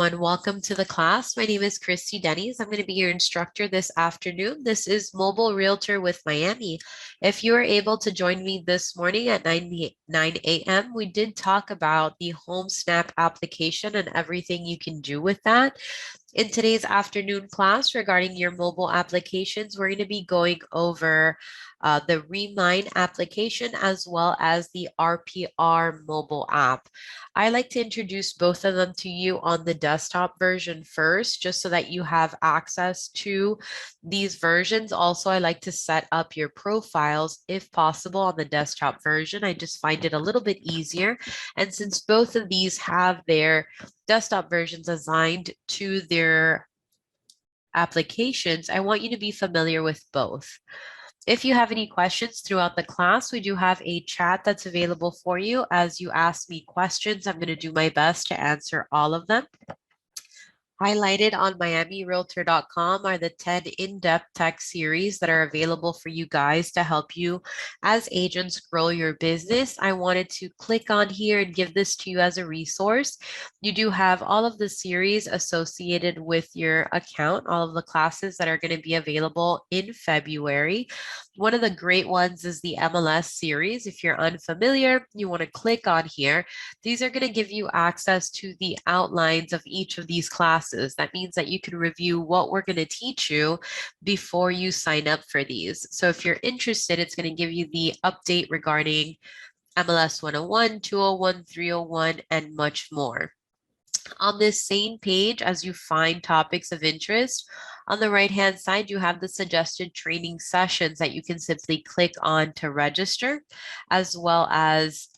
everyone. Welcome to the class. My name is Christy Denny's. I'm going to be your instructor this afternoon. This is Mobile Realtor with Miami. If you were able to join me this morning at 9 a.m., we did talk about the Home Snap application and everything you can do with that. In today's afternoon class regarding your mobile applications, we're going to be going over the Remine application as well as the RPR mobile app. I like to introduce both of them to you on the desktop version first, just so that you have access to these versions. Also, I like to set up your profiles if possible on the desktop version. I just find it a little bit easier. And since both of these have their desktop versions assigned to their applications, I want you to be familiar with both. If you have any questions throughout the class, we do have a chat that's available for you. As you ask me questions, I'm going to do my best to answer all of them. Highlighted on miamirealtor.com are the 10 in-depth tech series that are available for you guys to help you as agents grow your business. I wanted to click on here and give this to you as a resource. You do have all of the series associated with your account, all of the classes that are going to be available in February. One of the great ones is the MLS series. If you're unfamiliar, you want to click on here. These are going to give you access to the outlines of each of these classes. That means that you can review what we're going to teach you before you sign up for these. So if you're interested, it's going to give you the update regarding MLS 101, 201, 301, and much more. On this same page, as you find topics of interest, on the right-hand side, you have the suggested training sessions that you can simply click on to register, as well as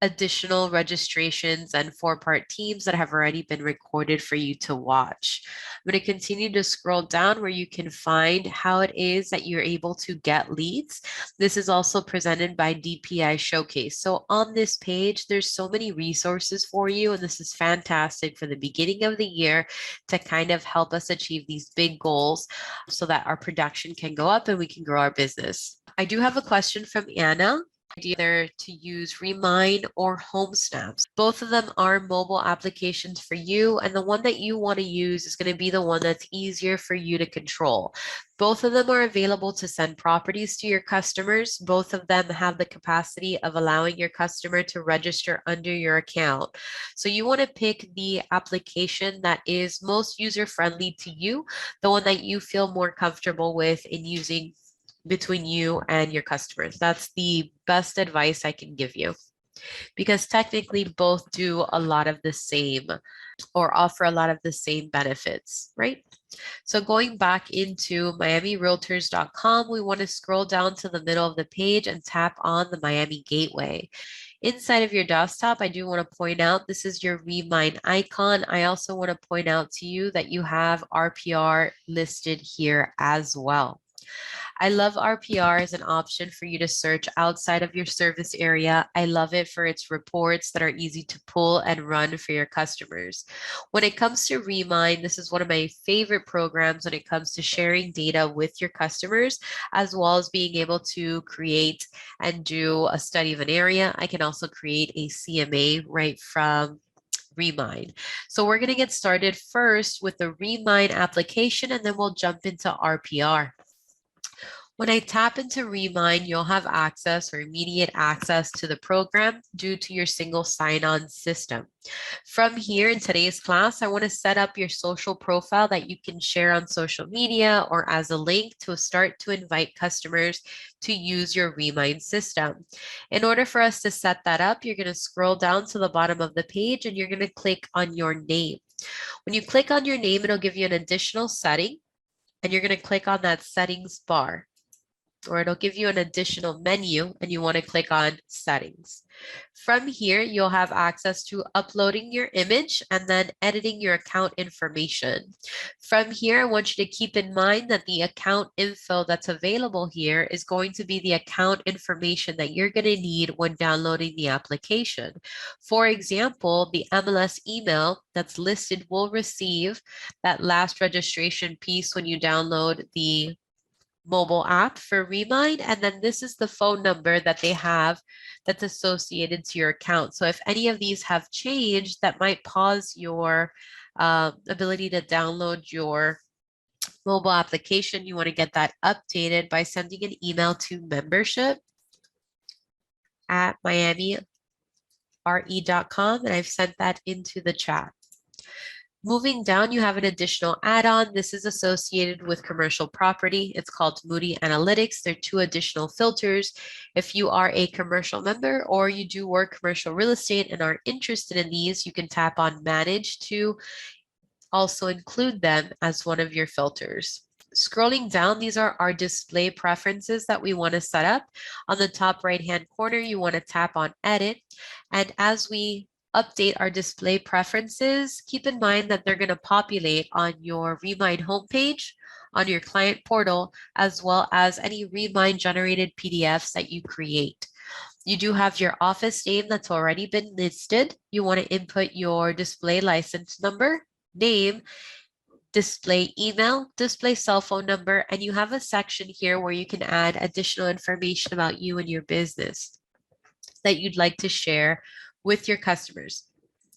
additional registrations and 4-part teams that have already been recorded for you to watch. I'm going to continue to scroll down where you can find how it is that you're able to get leads. This is also presented by DPI Showcase. So on this page, there's so many resources for you, and this is fantastic for the beginning of the year to kind of help us achieve these big goals so that our production can go up and we can grow our business. I do have a question from Anna. Either to use Remine or Home Snaps. Both of them are mobile applications for you, and the one that you want to use is going to be the one that's easier for you to control. Both of them are available to send properties to your customers. Both of them have the capacity of allowing your customer to register under your account. So you want to pick the application that is most user-friendly to you, the one that you feel more comfortable with in using between you and your customers. That's the best advice I can give you, because technically both do a lot of the same or offer a lot of the same benefits, right? So going back into miamirealtors.com, we want to scroll down to the middle of the page and tap on the Miami Gateway. Inside of your desktop, I do want to point out this is your Remine icon. I also want to point out to you that you have RPR listed here as well. I love RPR as an option for you to search outside of your service area. I love it for its reports that are easy to pull and run for your customers. When it comes to Remine, this is one of my favorite programs when it comes to sharing data with your customers, as well as being able to create and do a study of an area. I can also create a CMA right from Remine. So we're going to get started first with the Remine application, and then we'll jump into RPR. When I tap into Remine, you'll have access or immediate access to the program due to your single sign-on system. From here in today's class, I want to set up your social profile that you can share on social media or as a link to start to invite customers to use your Remine system. In order for us to set that up, you're going to scroll down to the bottom of the page and you're going to click on your name. When you click on your name, it'll give you an additional setting, and you're going to click on that settings bar, or it'll give you an additional menu and you want to click on settings. From here, you'll have access to uploading your image and then editing your account information. From here, I want you to keep in mind that the account info that's available here is going to be the account information that you're going to need when downloading the application. For example, the MLS email that's listed will receive that last registration piece when you download the mobile app for Remine, and then this is the phone number that they have that's associated to your account. So if any of these have changed, that might pause your ability to download your mobile application. You want to get that updated by sending an email to membership@miamire.com, and I've sent that into the chat. Moving down, you have an additional add-on. This is associated with commercial property. It's called Moody Analytics. There are 2 additional filters. If you are a commercial member or you do work commercial real estate and are interested in these, you can tap on Manage to also include them as one of your filters. Scrolling down, these are our display preferences that we want to set up. On the top right-hand corner, you want to tap on Edit. And as we update our display preferences, keep in mind that they're going to populate on your Remine homepage, on your client portal, as well as any Remine generated PDFs that you create. You do have your office name that's already been listed. You want to input your display license number, name, display email, display cell phone number, and you have a section here where you can add additional information about you and your business that you'd like to share with your customers.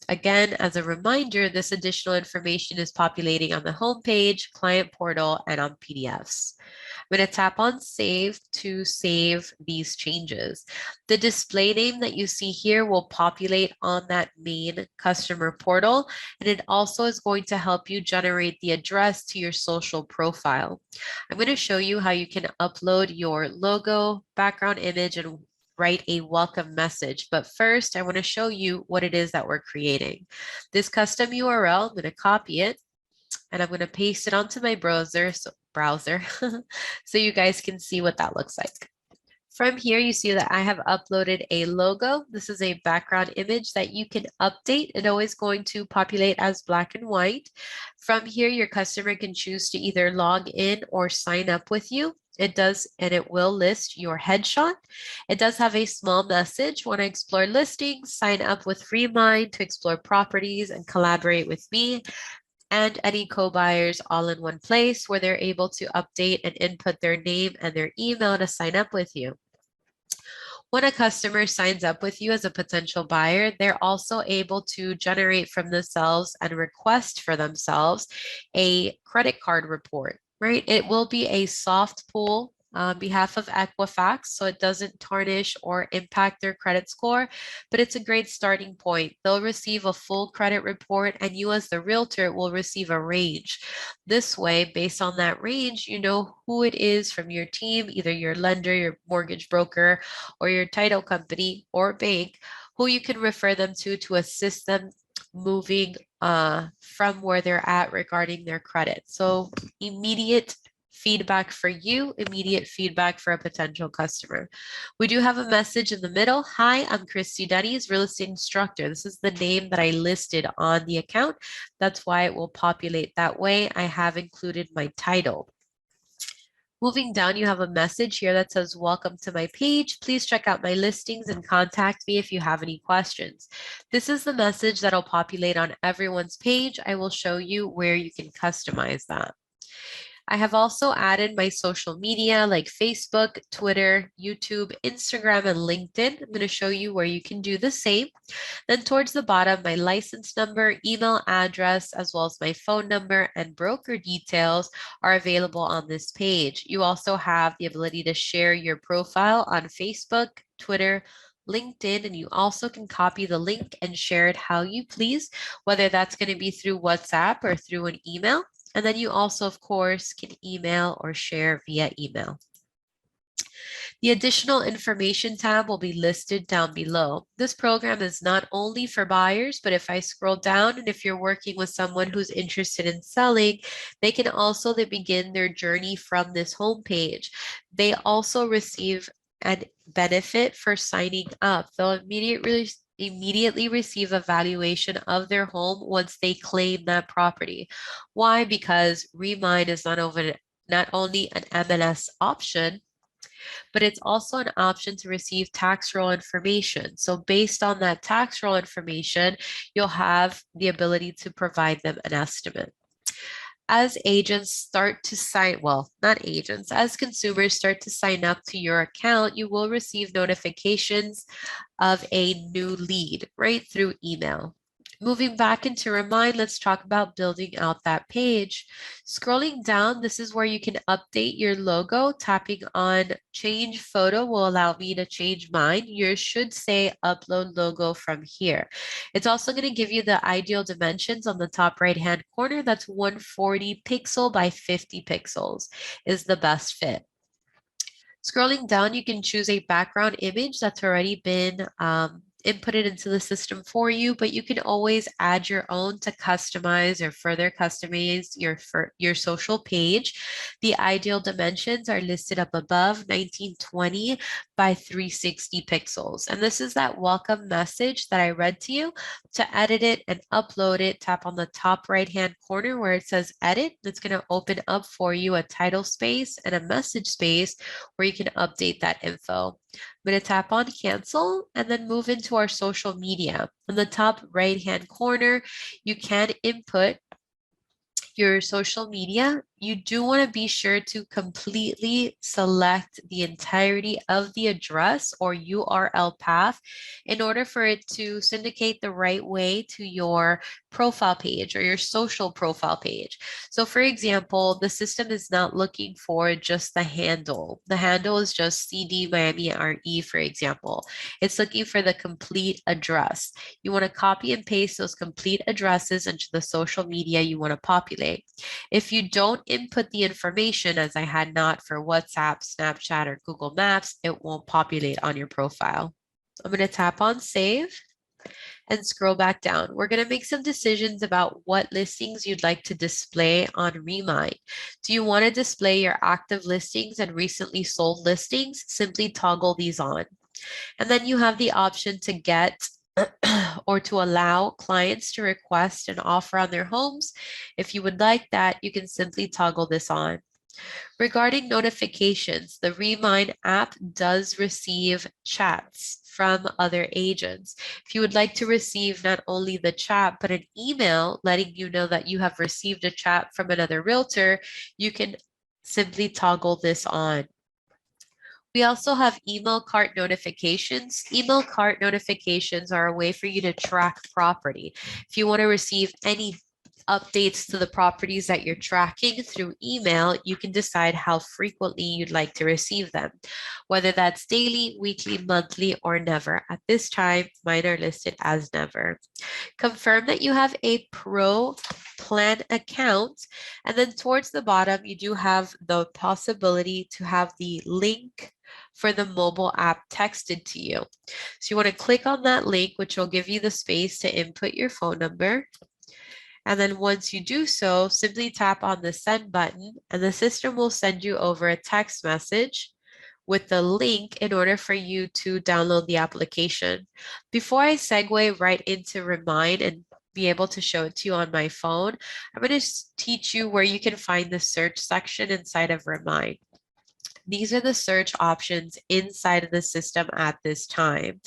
Again, as a reminder, this additional information is populating on the homepage, client portal, and on PDFs. I'm going to tap on Save to save these changes. The display name that you see here will populate on that main customer portal, and it also is going to help you generate the address to your social profile. I'm going to show you how you can upload your logo, background image, and write a welcome message. But first, I want to show you what it is that we're creating. This custom URL, I'm going to copy it and I'm going to paste it onto my browser so you guys can see what that looks like. From here, you see that I have uploaded a logo. This is a background image that you can update. It's always going to populate as black and white. From here, your customer can choose to either log in or sign up with you. It does, and it will list your headshot. It does have a small message. Want to explore listings, sign up with Remine to explore properties and collaborate with me and any co-buyers all in one place where they're able to update and input their name and their email to sign up with you. When a customer signs up with you as a potential buyer, they're also able to generate from themselves and request for themselves a credit card report, right? It will be a soft pull on behalf of Equifax, so it doesn't tarnish or impact their credit score, but it's a great starting point. They'll receive a full credit report, and you as the realtor will receive a range. This way, based on that range, you know who it is from your team, either your lender, your mortgage broker, or your title company or bank, who you can refer them to assist them moving from where they're at regarding their credit. So immediate feedback for you, immediate feedback for a potential customer. We do have a message in the middle. Hi, I'm Christy Denny's real estate instructor. This is the name that I listed on the account. That's why it will populate that way. I have included my title. Moving down, you have a message here that says, welcome to my page. Please check out my listings and contact me if you have any questions. This is the message that'll populate on everyone's page. I will show you where you can customize that. I have also added my social media like Facebook, Twitter, YouTube, Instagram, and LinkedIn. I'm going to show you where you can do the same. Then towards the bottom, my license number, email address, as well as my phone number and broker details are available on this page. You also have the ability to share your profile on Facebook, Twitter, LinkedIn, and you also can copy the link and share it how you please, whether that's going to be through WhatsApp or through an email. And then you also, of course, can email or share via email. The additional information tab will be listed down below. This program is not only for buyers, but if I scroll down and if you're working with someone who's interested in selling, they can also begin their journey from this homepage. They also receive a benefit for signing up. They'll immediately receive a valuation of their home once they claim that property. Why? Because Remine is not only an MLS option, but it's also an option to receive tax roll information. So based on that tax roll information, you'll have the ability to provide them an estimate. As agents start to sign, well, not agents, as consumers start to sign up to your account, you will receive notifications of a new lead right through email. Moving back into Remind, let's talk about building out that page. Scrolling down, this is where you can update your logo. Tapping on Change Photo will allow me to change mine. Yours should say Upload Logo from here. It's also going to give you the ideal dimensions on the top right-hand corner. That's 140 pixel by 50 pixels is the best fit. Scrolling down, you can choose a background image that's already been inputted into the system for you, but you can always add your own to customize or further customize your social page. The ideal dimensions are listed up above, 1920 by 360 pixels. And this is that welcome message that I read to you. To edit it and upload it, tap on the top right-hand corner where it says edit. It's going to open up for you a title space and a message space where you can update that info. I'm going to tap on cancel and then move into our social media. On the top right-hand corner, you can input your social media. You do want to be sure to completely select the entirety of the address or URL path in order for it to syndicate the right way to your profile page or your social profile page. So for example, the system is not looking for just the handle. The handle is just CD Miami RE, for example. It's looking for the complete address. You want to copy and paste those complete addresses into the social media you want to populate. If you don't input the information, as I had not for WhatsApp, Snapchat, or Google Maps, it won't populate on your profile. I'm going to tap on save and scroll back down. We're going to make some decisions about what listings you'd like to display on Remine. Do you want to display your active listings and recently sold listings? Simply toggle these on. And then you have the option to get or to allow clients to request an offer on their homes. If you would like that, you can simply toggle this on. Regarding notifications, the Remine app does receive chats from other agents. If you would like to receive not only the chat, but an email letting you know that you have received a chat from another realtor, you can simply toggle this on. We also have email cart notifications. Email cart notifications are a way for you to track property. If you want to receive any updates to the properties that you're tracking through email, you can decide how frequently you'd like to receive them, whether that's daily, weekly, monthly, or never. At this time, mine are listed as never. Confirm that you have a pro plan account. And then towards the bottom, you do have the possibility to have the link for the mobile app texted to you. So you want to click on that link, which will give you the space to input your phone number. And then once you do so, simply tap on the send button and the system will send you over a text message with the link in order for you to download the application. Before I segue right into Remind and be able to show it to you on my phone, I'm going to teach you where you can find the search section inside of Remind. These are the search options inside of the system at this time,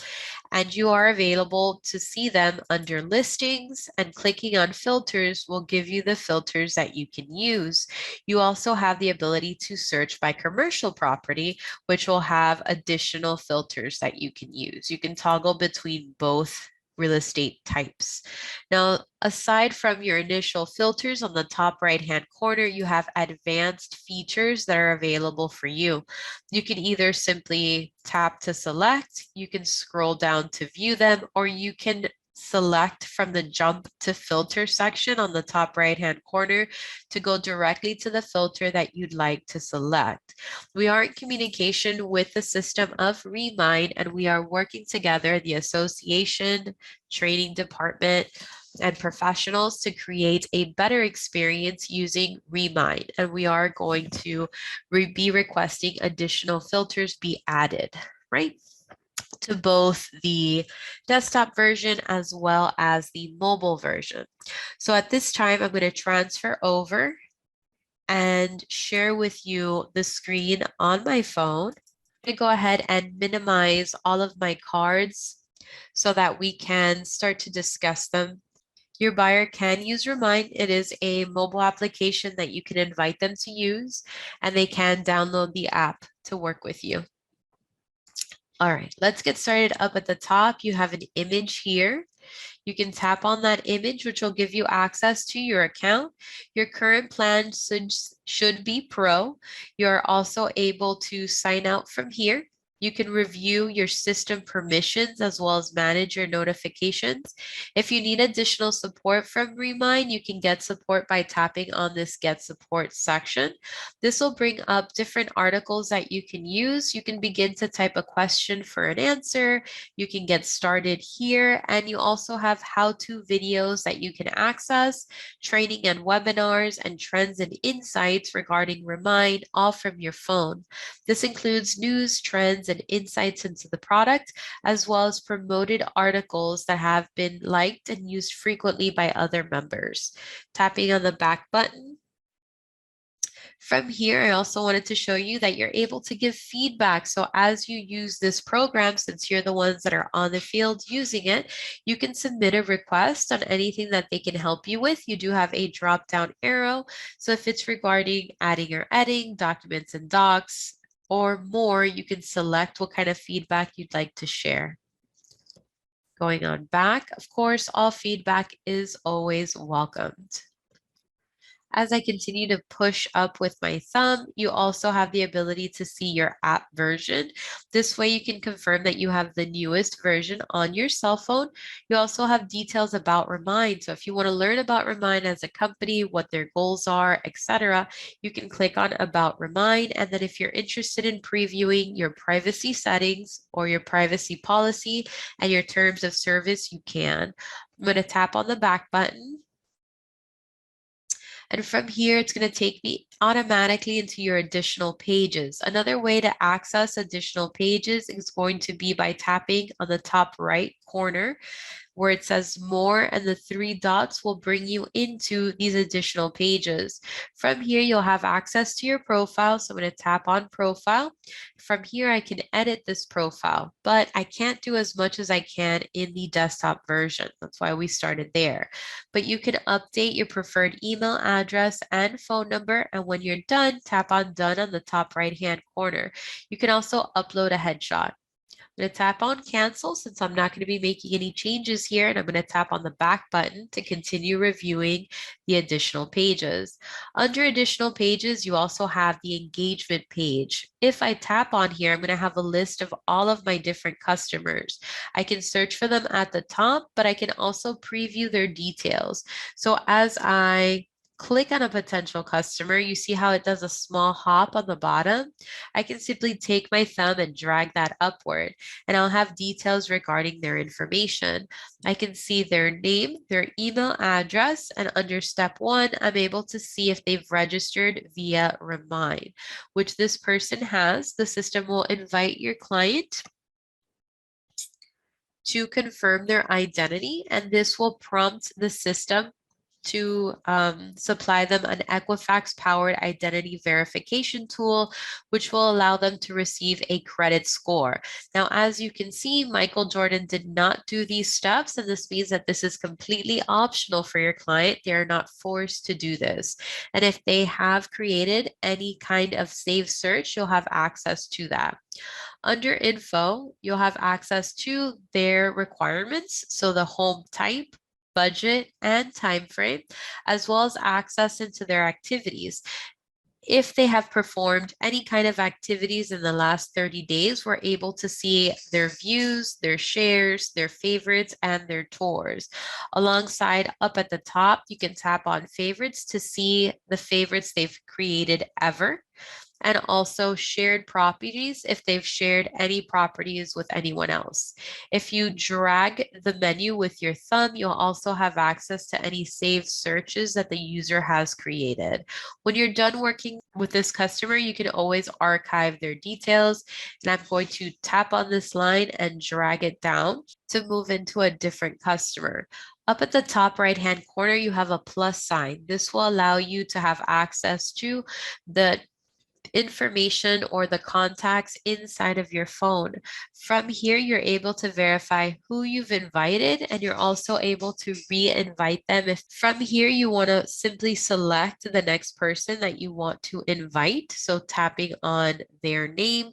and you are available to see them under listings, and clicking on filters will give you the filters that you can use. You also have the ability to search by commercial property, which will have additional filters that you can use. You can toggle between both real estate types. Now, aside from your initial filters on the top right-hand corner, you have advanced features that are available for you. You can either simply tap to select, you can scroll down to view them, or you can select from the jump to filter section on the top right-hand corner to go directly to the filter that you'd like to select. We are in communication with the system of Remine, and we are working together, the association, training department, and professionals to create a better experience using Remine. And we are going to be requesting additional filters be added, right, to both the desktop version as well as the mobile version. So at this time, I'm going to transfer over and share with you the screen on my phone. I'm going to go ahead and minimize all of my cards so that we can start to discuss them. Your buyer can use Remind. It is a mobile application that you can invite them to use, and they can download the app to work with you. All right, let's get started. Up at the top, you have an image here. You can tap on that image, which will give you access to your account. Your current plan should be Pro. You're also able to sign out from here. You can review your system permissions as well as manage your notifications. If you need additional support from Remine, you can get support by tapping on this Get Support section. This will bring up different articles that you can use. You can begin to type a question for an answer. You can get started here, and you also have how-to videos that you can access, training and webinars, and trends and insights regarding Remine, all from your phone. This includes news, trends, and insights into the product, as well as promoted articles that have been liked and used frequently by other members. Tapping on the back button. From here, I also wanted to show you that you're able to give feedback. So as you use this program, since you're the ones that are on the field using it, you can submit a request on anything that they can help you with. You do have a drop-down arrow. So if it's regarding adding or editing documents and docs or more, you can select what kind of feedback you'd like to share. Going on back, of course, all feedback is always welcomed. As I continue to push up with my thumb, you also have the ability to see your app version. This way you can confirm that you have the newest version on your cell phone. You also have details about Remine. So if you want to learn about Remine as a company, what their goals are, etc., you can click on About Remine. And then if you're interested in previewing your privacy settings or your privacy policy and your terms of service, you can. I'm going to tap on the back button. And from here, it's going to take me automatically into your additional pages. Another way to access additional pages is going to be by tapping on the top right corner where it says more, and the three dots will bring you into these additional pages. From here, you'll have access to your profile. So I'm going to tap on profile. From here, I can edit this profile, but I can't do as much as I can in the desktop version. That's why we started there. But you can update your preferred email address and phone number. And when you're done, tap on done on the top right-hand corner. You can also upload a headshot. I'm going to tap on cancel since I'm not going to be making any changes here, and I'm going to tap on the back button to continue reviewing the additional pages. Under additional pages, you also have the engagement page. If I tap on here, I'm going to have a list of all of my different customers. I can search for them at the top, but I can also preview their details. So as I click on a potential customer, you see how it does a small hop on the bottom? I can simply take my thumb and drag that upward, and I'll have details regarding their information. I can see their name, their email address, and under step 1, I'm able to see if they've registered via Remine, which this person has. The system will invite your client to confirm their identity, and this will prompt the system to supply them an Equifax-powered identity verification tool, which will allow them to receive a credit score. Now, as you can see, Michael Jordan did not do these steps, and this means that this is completely optional for your client. They are not forced to do this. And if they have created any kind of saved search, you'll have access to that. Under info, you'll have access to their requirements, so the home type, budget, and time frame, as well as access into their activities. If they have performed any kind of activities in the last 30 days, we're able to see their views, their shares, their favorites, and their tours. Alongside up at the top, you can tap on favorites to see the favorites they've created ever, and also shared properties if they've shared any properties with anyone else. If you drag the menu with your thumb, you'll also have access to any saved searches that the user has created. When you're done working with this customer, you can always archive their details. And I'm going to tap on this line and drag it down to move into a different customer. Up at the top right-hand corner, you have a plus sign. This will allow you to have access to the information or the contacts inside of your phone. From here, you're able to verify who you've invited, and you're also able to re-invite them. If from here, you want to simply select the next person that you want to invite. So tapping on their name,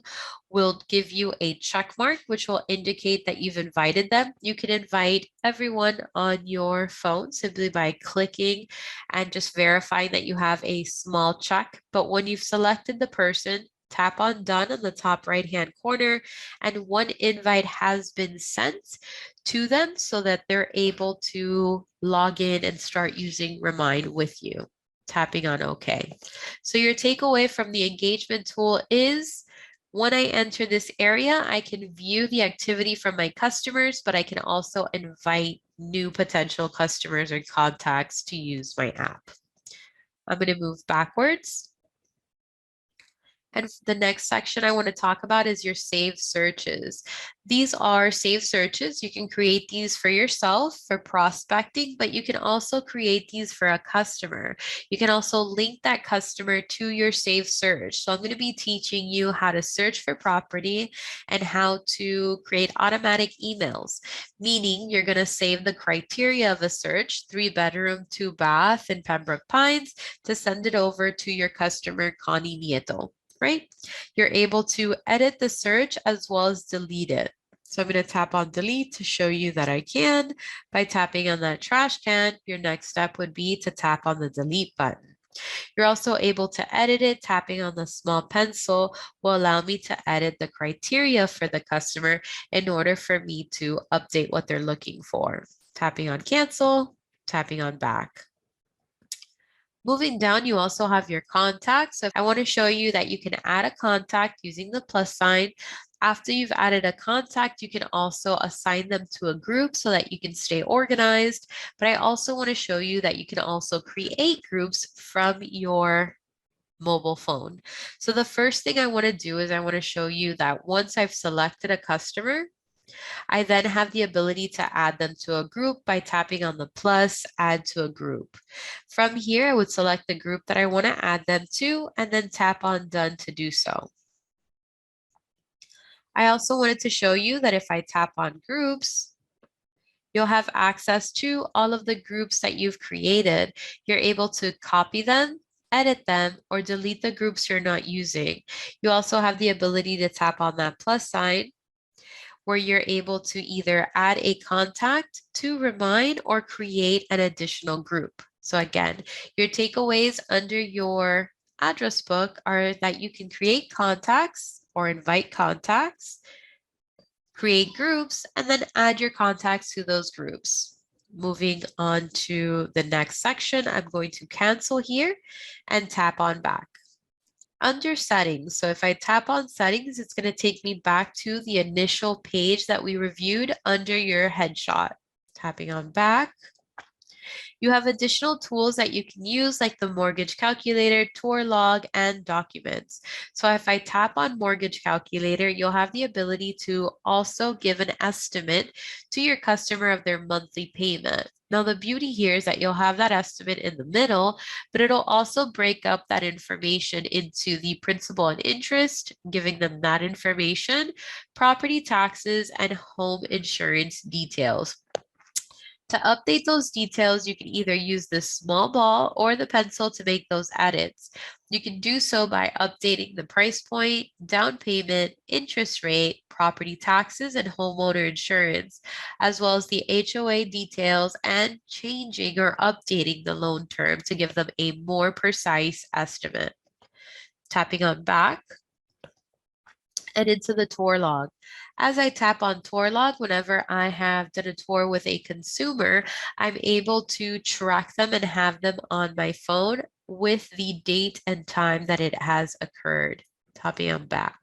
will give you a check mark, which will indicate that you've invited them. You can invite everyone on your phone simply by clicking and just verifying that you have a small check. But when you've selected the person, tap on done on the top right-hand corner, and one invite has been sent to them so that they're able to log in and start using Remine with you. Tapping on OK. So your takeaway from the engagement tool is, when I enter this area, I can view the activity from my customers, but I can also invite new potential customers or contacts to use my app. I'm going to move backwards. And the next section I want to talk about is your saved searches. These are saved searches. You can create these for yourself for prospecting, but you can also create these for a customer. You can also link that customer to your saved search. So I'm going to be teaching you how to search for property and how to create automatic emails, meaning you're going to save the criteria of a search, 3-bedroom, 2-bath in Pembroke Pines, to send it over to your customer, Connie Nieto. Right? You're able to edit the search as well as delete it. So I'm going to tap on delete to show you that I can. By tapping on that trash can, your next step would be to tap on the delete button. You're also able to edit it. Tapping on the small pencil will allow me to edit the criteria for the customer in order for me to update what they're looking for. Tapping on cancel, tapping on back. Moving down, you also have your contacts. So I want to show you that you can add a contact using the plus sign. After you've added a contact, you can also assign them to a group so that you can stay organized. But I also want to show you that you can also create groups from your mobile phone. So the first thing I want to do is I want to show you that once I've selected a customer, I then have the ability to add them to a group by tapping on the plus, add to a group. From here, I would select the group that I want to add them to and then tap on done to do so. I also wanted to show you that if I tap on groups, you'll have access to all of the groups that you've created. You're able to copy them, edit them, or delete the groups you're not using. You also have the ability to tap on that plus sign, where you're able to either add a contact to Remine or create an additional group. So again, your takeaways under your address book are that you can create contacts or invite contacts, create groups, and then add your contacts to those groups. Moving on to the next section, I'm going to cancel here and tap on back. Under settings, so if I tap on settings, it's going to take me back to the initial page that we reviewed under your headshot. Tapping on back. You have additional tools that you can use, like the mortgage calculator, tour log, and documents. So if I tap on mortgage calculator, you'll have the ability to also give an estimate to your customer of their monthly payment. Now, the beauty here is that you'll have that estimate in the middle, but it'll also break up that information into the principal and interest, giving them that information, property taxes, and home insurance details. To update those details, you can either use the small ball or the pencil to make those edits. You can do so by updating the price point, down payment, interest rate, property taxes, and homeowner insurance, as well as the HOA details, and changing or updating the loan term to give them a more precise estimate. Tapping on back and into the tour log. As I tap on tour log, whenever I have done a tour with a consumer, I'm able to track them and have them on my phone with the date and time that it has occurred. Tapping on back.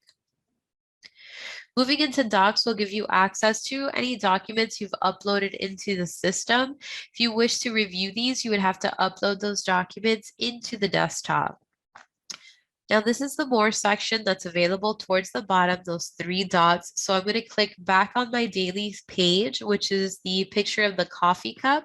Moving into docs will give you access to any documents you've uploaded into the system. If you wish to review these, you would have to upload those documents into the desktop. Now, this is the more section that's available towards the bottom, those 3 dots. So I'm going to click back on my dailies page, which is the picture of the coffee cup,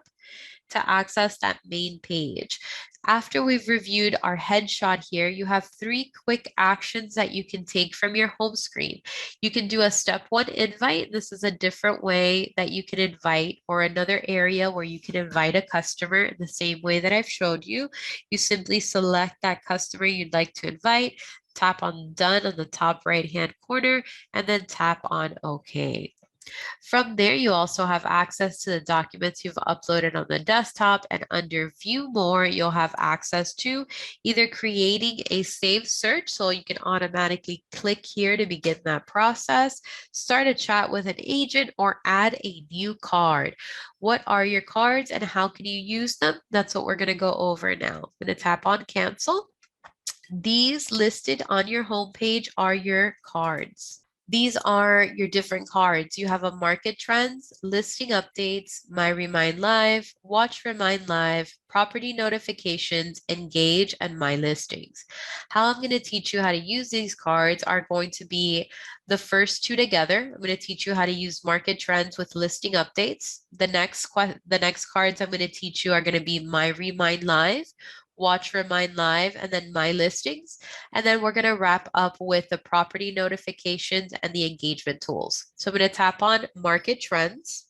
to access that main page. After we've reviewed our headshot here, you have 3 quick actions that you can take from your home screen. You can do a step 1 invite. This is a different way that you can invite, or another area where you can invite a customer in the same way that I've showed you. You simply select that customer you'd like to invite, tap on done on the top right-hand corner, and then tap on OK. From there, you also have access to the documents you've uploaded on the desktop, and under View More, you'll have access to either creating a saved search, so you can automatically click here to begin that process, start a chat with an agent, or add a new card. What are your cards and how can you use them? That's what we're going to go over now. I'm going to tap on Cancel. These listed on your homepage are your cards. These are your different cards. You have a market trends, listing updates, my Remine Live, watch Remine Live, property notifications, engage, and my listings. How I'm going to teach you how to use these cards are going to be the first 2 together. I'm going to teach you how to use market trends with listing updates. The next cards I'm going to teach you are going to be my Remine Live, watch Remine Live, and then my listings. And then we're going to wrap up with the property notifications and the engagement tools. So I'm going to tap on market trends.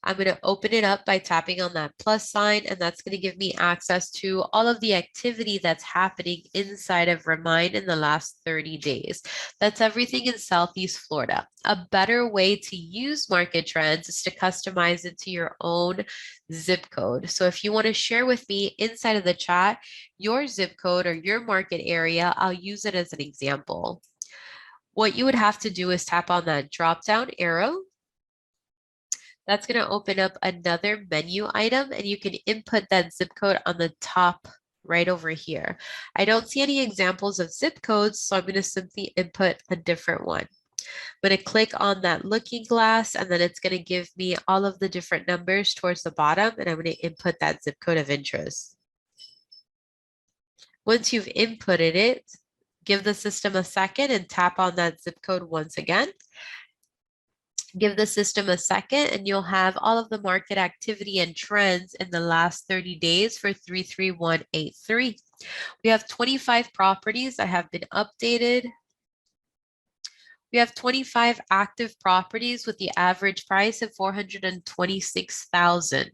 I'm going to open it up by tapping on that plus sign, and that's going to give me access to all of the activity that's happening inside of Remine in the last 30 days. That's everything in Southeast Florida. A better way to use market trends is to customize it to your own zip code. So if you want to share with me inside of the chat your zip code or your market area, I'll use it as an example. What you would have to do is tap on that drop down arrow. That's going to open up another menu item, and you can input that zip code on the top right over here. I don't see any examples of zip codes, so I'm going to simply input a different one. I'm going to click on that looking glass, and then it's going to give me all of the different numbers towards the bottom, and I'm going to input that zip code of interest. Once you've inputted it, give the system a second and tap on that zip code once again. Give the system a second and you'll have all of the market activity and trends in the last 30 days for 33183. We have 25 properties that have been updated. We have 25 active properties with the average price of $426,000.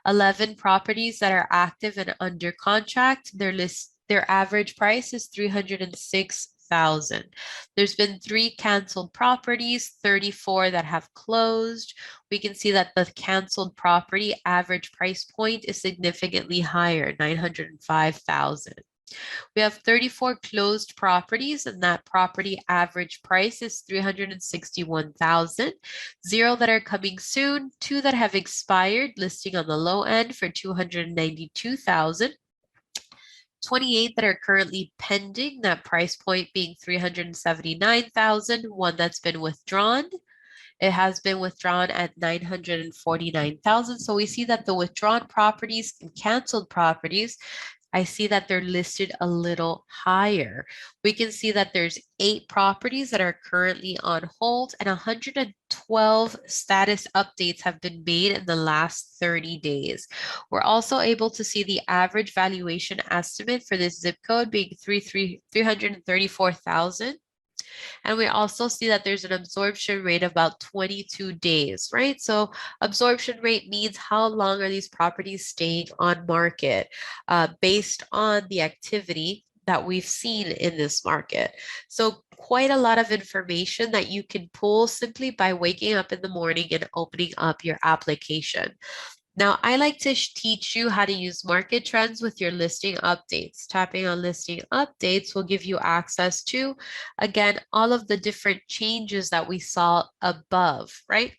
11 properties that are active and under contract. Their average price is $306,000. There's been 3 canceled properties, 34 that have closed. We can see that the canceled property average price point is significantly higher, $905,000. We have 34 closed properties, and that property average price is $361,000. 0 that are coming soon, 2 that have expired, listing on the low end for $292,000. 28 that are currently pending, that price point being $379,000. 1 that's been withdrawn. It has been withdrawn at $949,000. So we see that the withdrawn properties and canceled properties, I see that they're listed a little higher. We can see that there's 8 properties that are currently on hold, and 112 status updates have been made in the last 30 days. We're also able to see the average valuation estimate for this zip code being $334,000. And we also see that there's an absorption rate of about 22 days, right? So absorption rate means how long are these properties staying on market based on the activity that we've seen in this market. So quite a lot of information that you can pull simply by waking up in the morning and opening up your application. Now, I like to teach you how to use market trends with your listing updates. Tapping on listing updates will give you access to, again, all of the different changes that we saw above, right?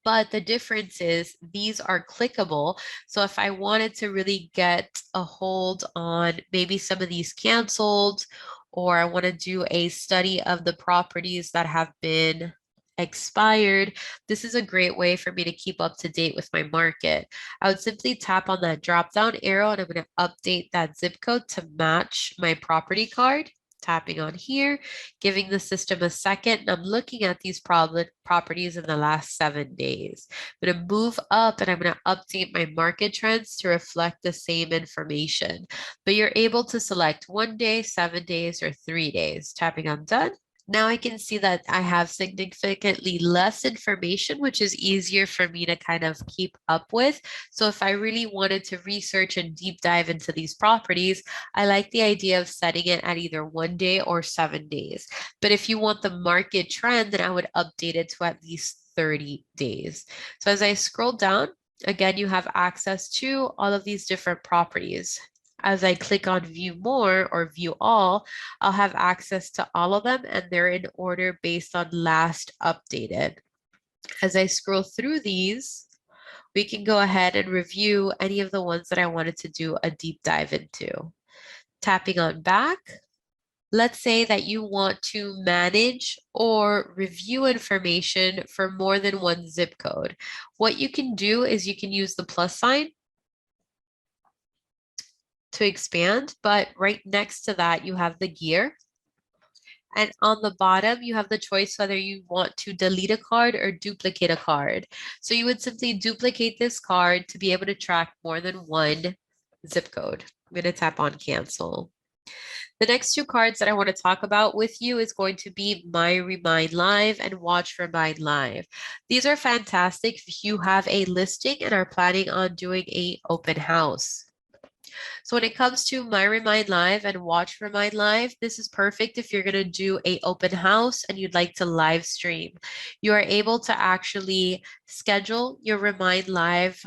But the difference is these are clickable. So if I wanted to really get a hold on maybe some of these canceled, or I want to do a study of the properties that have been expired, this is a great way for me to keep up to date with my market. I would simply tap on that drop down arrow, and I'm going to update that zip code to match my property card. Tapping on here, giving the system a second. And I'm looking at these properties in the last 7 days. I'm going to move up and I'm going to update my market trends to reflect the same information. But you're able to select 1 day, 7 days, or 3 days. Tapping on done. Now I can see that I have significantly less information, which is easier for me to kind of keep up with. So if I really wanted to research and deep dive into these properties, I like the idea of setting it at either 1 day or 7 days. But if you want the market trend, then I would update it to at least 30 days. So as I scroll down, again, you have access to all of these different properties. As I click on view more or view all, I'll have access to all of them and they're in order based on last updated. As I scroll through these, we can go ahead and review any of the ones that I wanted to do a deep dive into. Tapping on back, let's say that you want to manage or review information for more than one zip code. What you can do is you can use the plus sign to expand, but right next to that, you have the gear. And on the bottom, you have the choice whether you want to delete a card or duplicate a card. So you would simply duplicate this card to be able to track more than one zip code. I'm going to tap on cancel. The next two cards that I want to talk about with you is going to be My Remine Live and Watch Remine Live. These are fantastic if you have a listing and are planning on doing an open house. So when it comes to My Remind Live and Watch Remind Live, this is perfect if you're going to do a open house and you'd like to live stream. You are able to actually schedule your Remind Live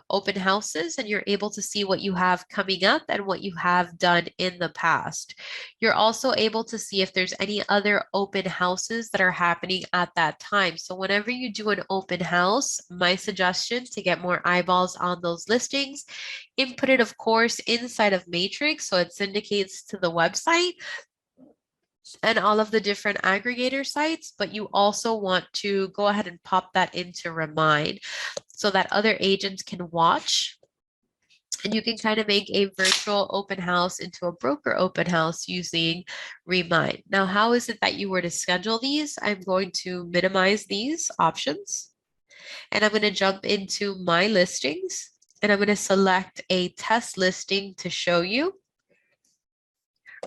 open houses and you're able to see what you have coming up and what you have done in the past. You're also able to see if there's any other open houses that are happening at that time. So whenever you do an open house, my suggestion to get more eyeballs on those listings, input it, of course, inside of Matrix, so it syndicates to the website and all of the different aggregator sites, but you also want to go ahead and pop that into Remind so that other agents can watch. And you can kind of make a virtual open house into a broker open house using Remind. Now, how is it that you were to schedule these? I'm going to minimize these options and I'm going to jump into my listings. And I'm going to select a test listing to show you.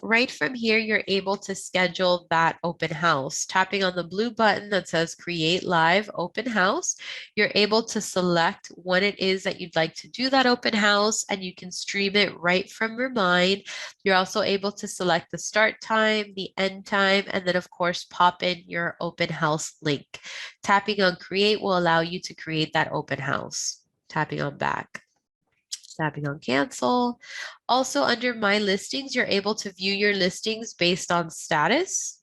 Right from here, you're able to schedule that open house. Tapping on the blue button that says Create Live Open House, you're able to select when it is that you'd like to do that open house, and you can stream it right from Remind. You're also able to select the start time, the end time, and then, of course, pop in your open house link. Tapping on Create will allow you to create that open house. Tapping on Back. Tapping on cancel. Also under my listings, you're able to view your listings based on status.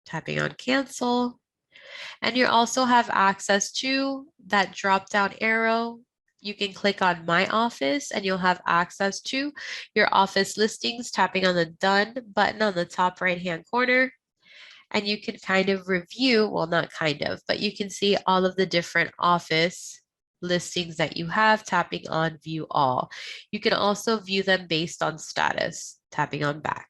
Tapping on cancel. And you also have access to that drop down arrow. You can click on my office and you'll have access to your office listings, tapping on the done button on the top right hand corner. And you can kind of review, well, not kind of, but you can see all of the different office listings that you have, tapping on view all. You can also view them based on status, tapping on back.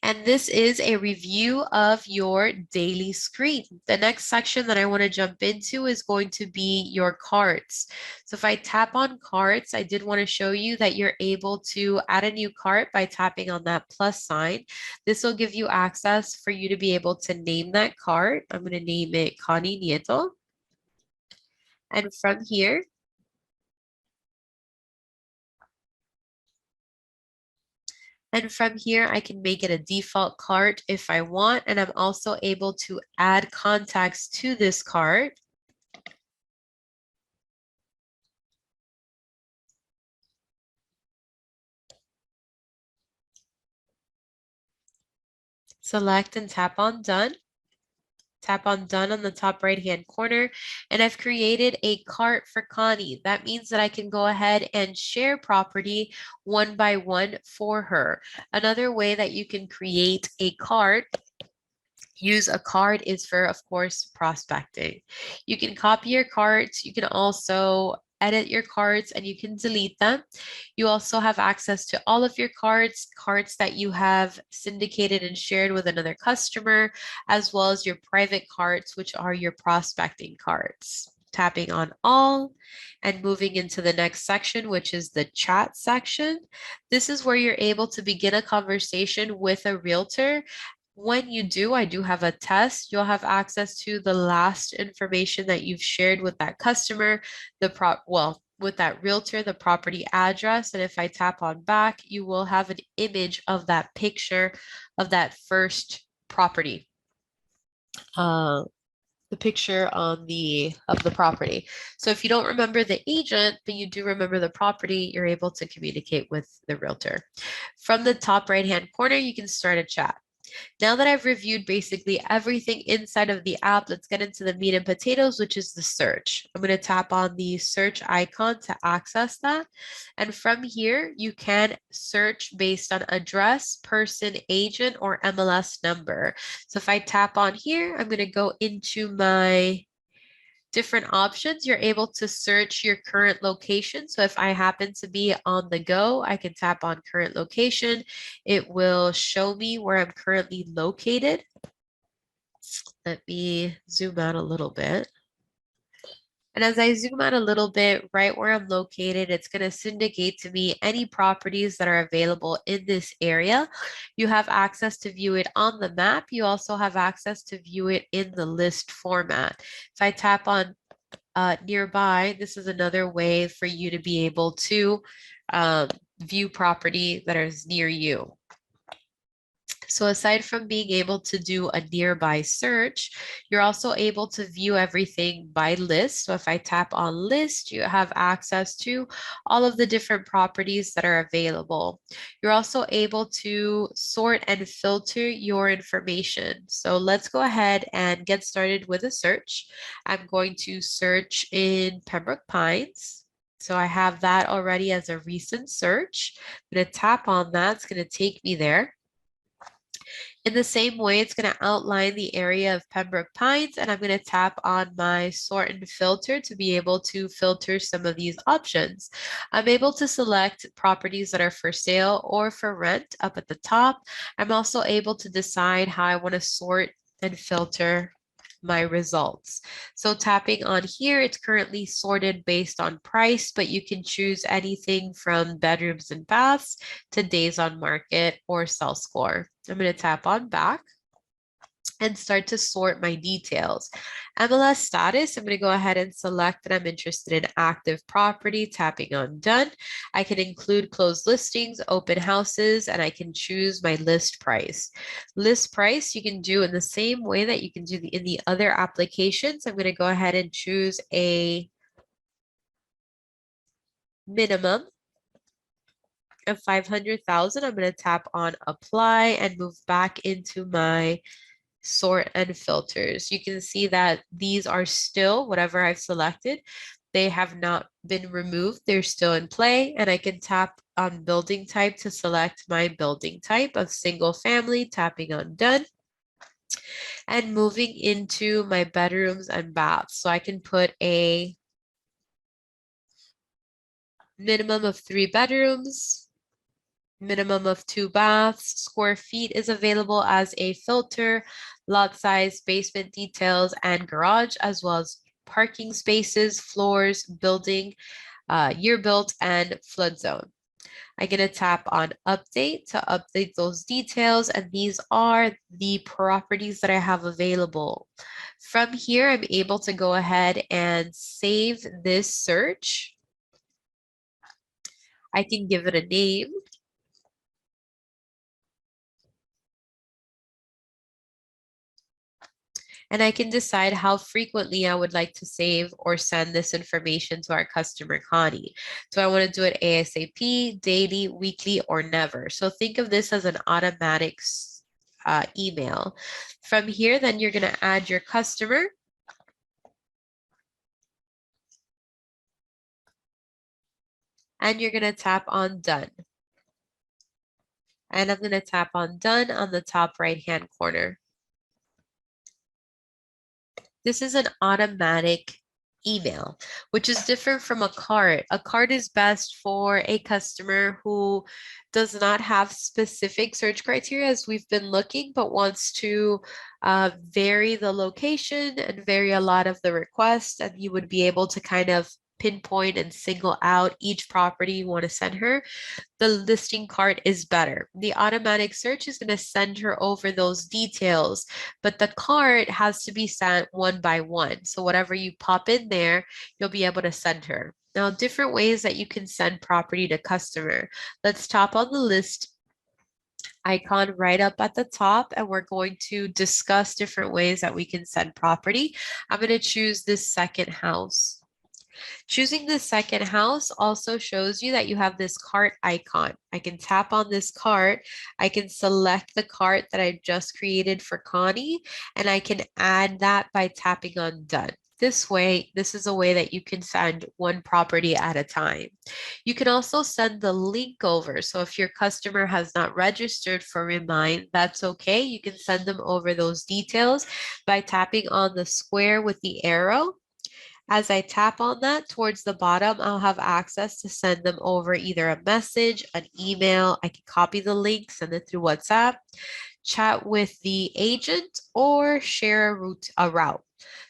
And this is a review of your daily screen. The next section that I want to jump into is going to be your carts. So if I tap on carts, I did want to show you that you're able to add a new cart by tapping on that plus sign. This will give you access for you to be able to name that cart. I'm going to name it Connie Nieto. And from here, I can make it a default cart if I want, and I'm also able to add contacts to this cart. Select and tap on done. Tap on done on the top right hand corner, and I've created a cart for Connie. That means that I can go ahead and share property one by one for her. Another way that you can create a cart, use a card, is for, of course, prospecting. You can copy your carts. You can also edit your cards and you can delete them. You also have access to all of your cards, cards that you have syndicated and shared with another customer, as well as your private cards, which are your prospecting cards. Tapping on all and moving into the next section, which is the chat section. This is where you're able to begin a conversation with a realtor. When you do, I do have a test. You'll have access to the last information that you've shared with that customer, with that realtor, the property address. And if I tap on back, you will have an image of that picture of that first property. The picture of the property. So if you don't remember the agent, but you do remember the property, you're able to communicate with the realtor. From the top right-hand corner, you can start a chat. Now that I've reviewed basically everything inside of the app, let's get into the meat and potatoes, which is the search. I'm going to tap on the search icon to access that. And from here, you can search based on address, person, agent, or MLS number. So if I tap on here, I'm going to go into my different options. You're able to search your current location. So if I happen to be on the go, I can tap on current location. It will show me where I'm currently located. Let me zoom out a little bit. And as I zoom out a little bit, right where I'm located, it's going to syndicate to me any properties that are available in this area. You have access to view it on the map. You also have access to view it in the list format. If I tap on nearby, this is another way for you to be able to view property that is near you. So aside from being able to do a nearby search, you're also able to view everything by list. So if I tap on list, you have access to all of the different properties that are available. You're also able to sort and filter your information. So let's go ahead and get started with a search. I'm going to search in Pembroke Pines. So I have that already as a recent search. I'm going to tap on that. It's going to take me there. In the same way, it's going to outline the area of Pembroke Pines, and I'm going to tap on my sort and filter to be able to filter some of these options. I'm able to select properties that are for sale or for rent up at the top. I'm also able to decide how I want to sort and filter my results. So tapping on here, it's currently sorted based on price, but you can choose anything from bedrooms and baths to days on market or sell score. I'm going to tap on back and start to sort my details. MLS status, I'm going to go ahead and select that I'm interested in active property, tapping on done. I can include closed listings, open houses, and I can choose my list price. List price you can do in the same way that you can do in the other applications. I'm going to go ahead and choose a minimum of 500,000. I'm going to tap on apply and move back into my sort and filters. You can see that these are still whatever I've selected. They have not been removed. They're still in play, and I can tap on building type to select my building type of single family, tapping on done and moving into my bedrooms and baths. So I can put a minimum of 3 bedrooms, minimum of 2 baths. Square feet is available as a filter, lot size, basement details, and garage, as well as parking spaces, floors, building, year built, and flood zone. I'm going to tap on update to update those details, and these are the properties that I have available. From here, I'm able to go ahead and save this search. I can give it a name. And I can decide how frequently I would like to save or send this information to our customer, Connie. So I want to do it ASAP, daily, weekly, or never. So think of this as an automatic email. From here, then you're going to add your customer. And you're going to tap on done. And I'm going to tap on done on the top right-hand corner. This is an automatic email, which is different from a cart. A cart is best for a customer who does not have specific search criteria as we've been looking, but wants to vary the location and vary a lot of the requests. And you would be able to kind of pinpoint and single out each property you want to send her. The listing card is better. The automatic search is going to send her over those details, but the card has to be sent one by one. So whatever you pop in there, you'll be able to send her. Now, different ways that you can send property to customer. Let's tap on the list icon right up at the top, and we're going to discuss different ways that we can send property. I'm going to choose this second house. Choosing the second house also shows you that you have this cart icon. I can tap on this cart. I can select the cart that I just created for Connie, and I can add that by tapping on done. This way, this is a way that you can send one property at a time. You can also send the link over. So if your customer has not registered for Remine, that's okay. You can send them over those details by tapping on the square with the arrow. As I tap on that towards the bottom, I'll have access to send them over either a message, an email. I can copy the link, send it through WhatsApp, chat with the agent, or share a route.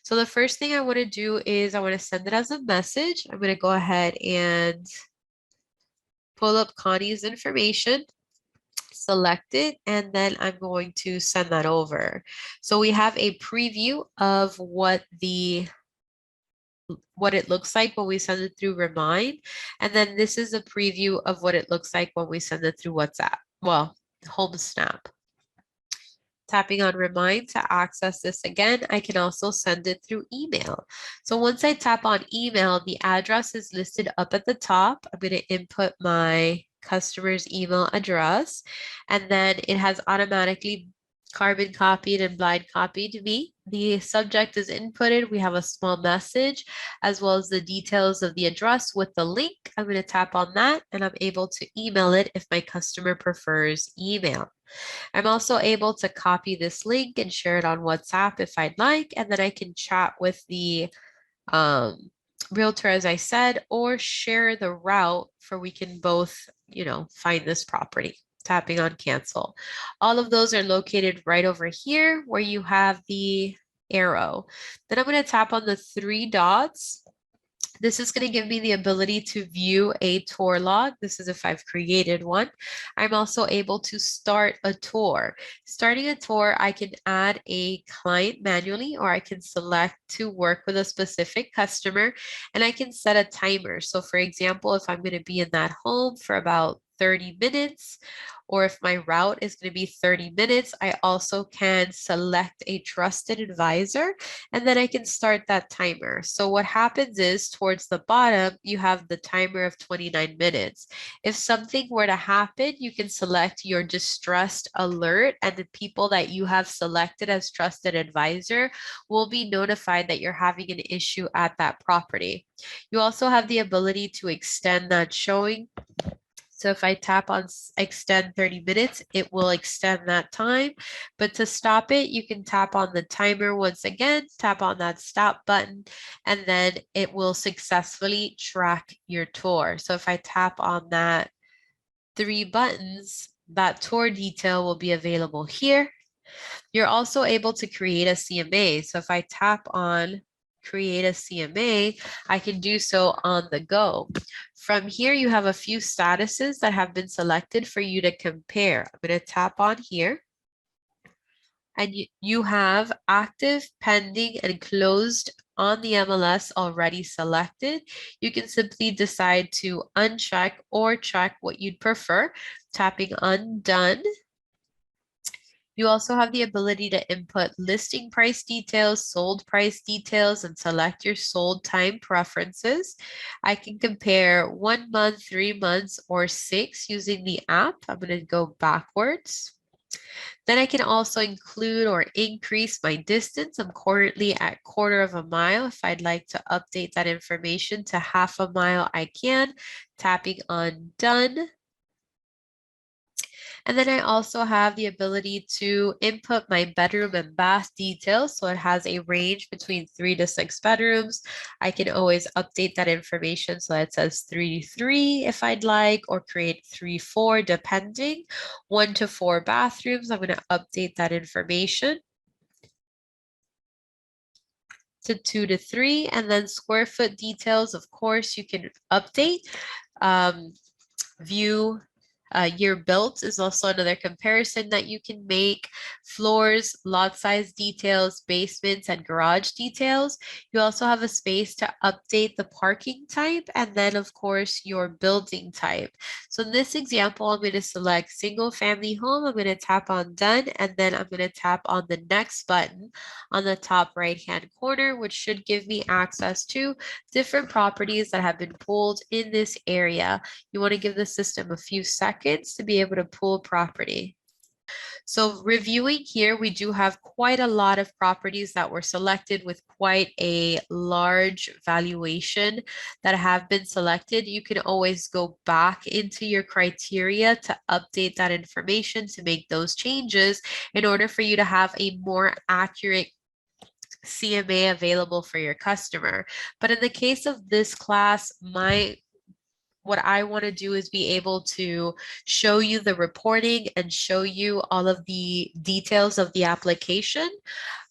So the first thing I want to do is I want to send it as a message. I'm going to go ahead and pull up Connie's information, select it, and then I'm going to send that over. So we have a preview of what it looks like when we send it through Remine. And then this is a preview of what it looks like when we send it through WhatsApp. Well, HomeSnap. Tapping on Remine to access this again, I can also send it through email. So once I tap on email, the address is listed up at the top. I'm going to input my customer's email address, and then it has automatically carbon copied and blind copied me. The subject is inputted. We have a small message as well as the details of the address with the link. I'm going to tap on that and I'm able to email it if my customer prefers email. I'm also able to copy this link and share it on WhatsApp if I'd like, and then I can chat with the realtor, as I said, or share the route for we can both, find this property. Tapping on cancel. All of those are located right over here where you have the arrow. Then I'm going to tap on the three dots. This is going to give me the ability to view a tour log. This is if I've created one. I'm also able to start a tour. Starting a tour, I can add a client manually, or I can select to work with a specific customer, and I can set a timer. So for example, if I'm going to be in that home for about 30 minutes, or if my route is going to be 30 minutes, I also can select a trusted advisor, and then I can start that timer. So what happens is towards the bottom, you have the timer of 29 minutes. If something were to happen, you can select your distressed alert, and the people that you have selected as trusted advisor will be notified that you're having an issue at that property. You also have the ability to extend that showing. So if I tap on extend 30 minutes, it will extend that time. But to stop it, you can tap on the timer once again, tap on that stop button, and then it will successfully track your tour. So if I tap on that three buttons, that tour detail will be available here. You're also able to create a CMA. So if I tap on create a CMA, I can do so on the go. From here, you have a few statuses that have been selected for you to compare. I'm going to tap on here. And you have active, pending, and closed on the MLS already selected. You can simply decide to uncheck or check what you'd prefer, tapping on done. You also have the ability to input listing price details, sold price details, and select your sold time preferences. I can compare 1 month, 3 months, or 6 using the app. I'm going to go backwards. Then I can also include or increase my distance. I'm currently at 1/4 of a mile. If I'd like to update that information to 1/2 a mile, I can, tapping on done. And then I also have the ability to input my bedroom and bath details. So it has a range between 3 to 6 bedrooms. I can always update that information so that it says 3 to 3 if I'd like, or create 3, 4 depending. 1 to 4 bathrooms, I'm going to update that information to 2 to 3, and then square foot details, of course, you can update. View year built is also another comparison that you can make. Floors, lot size details, basements, and garage details. You also have a space to update the parking type and then, of course, your building type. So in this example, I'm going to select single family home. I'm going to tap on done, and then I'm going to tap on the next button on the top right hand corner, which should give me access to different properties that have been pulled in this area. You want to give the system a few seconds to be able to pull property. So reviewing here, we do have quite a lot of properties that were selected with quite a large valuation that have been selected. You can always go back into your criteria to update that information to make those changes in order for you to have a more accurate CMA available for your customer. But in the case of this class, what I want to do is be able to show you the reporting and show you all of the details of the application.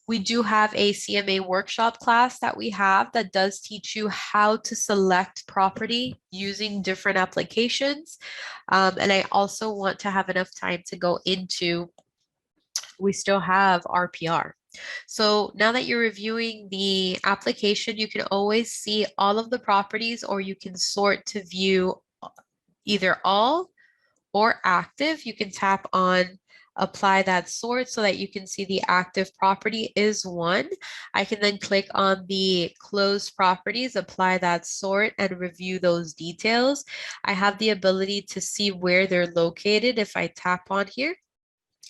We do have a CMA workshop class that we have that does teach you how to select property using different applications. And I also want to have enough time to go into, we still have RPR. So now that you're reviewing the application, you can always see all of the properties, or you can sort to view either all or active. You can tap on apply that sort so that you can see the active property is 1. I can then click on the closed properties, apply that sort, and review those details. I have the ability to see where they're located. If I tap on here,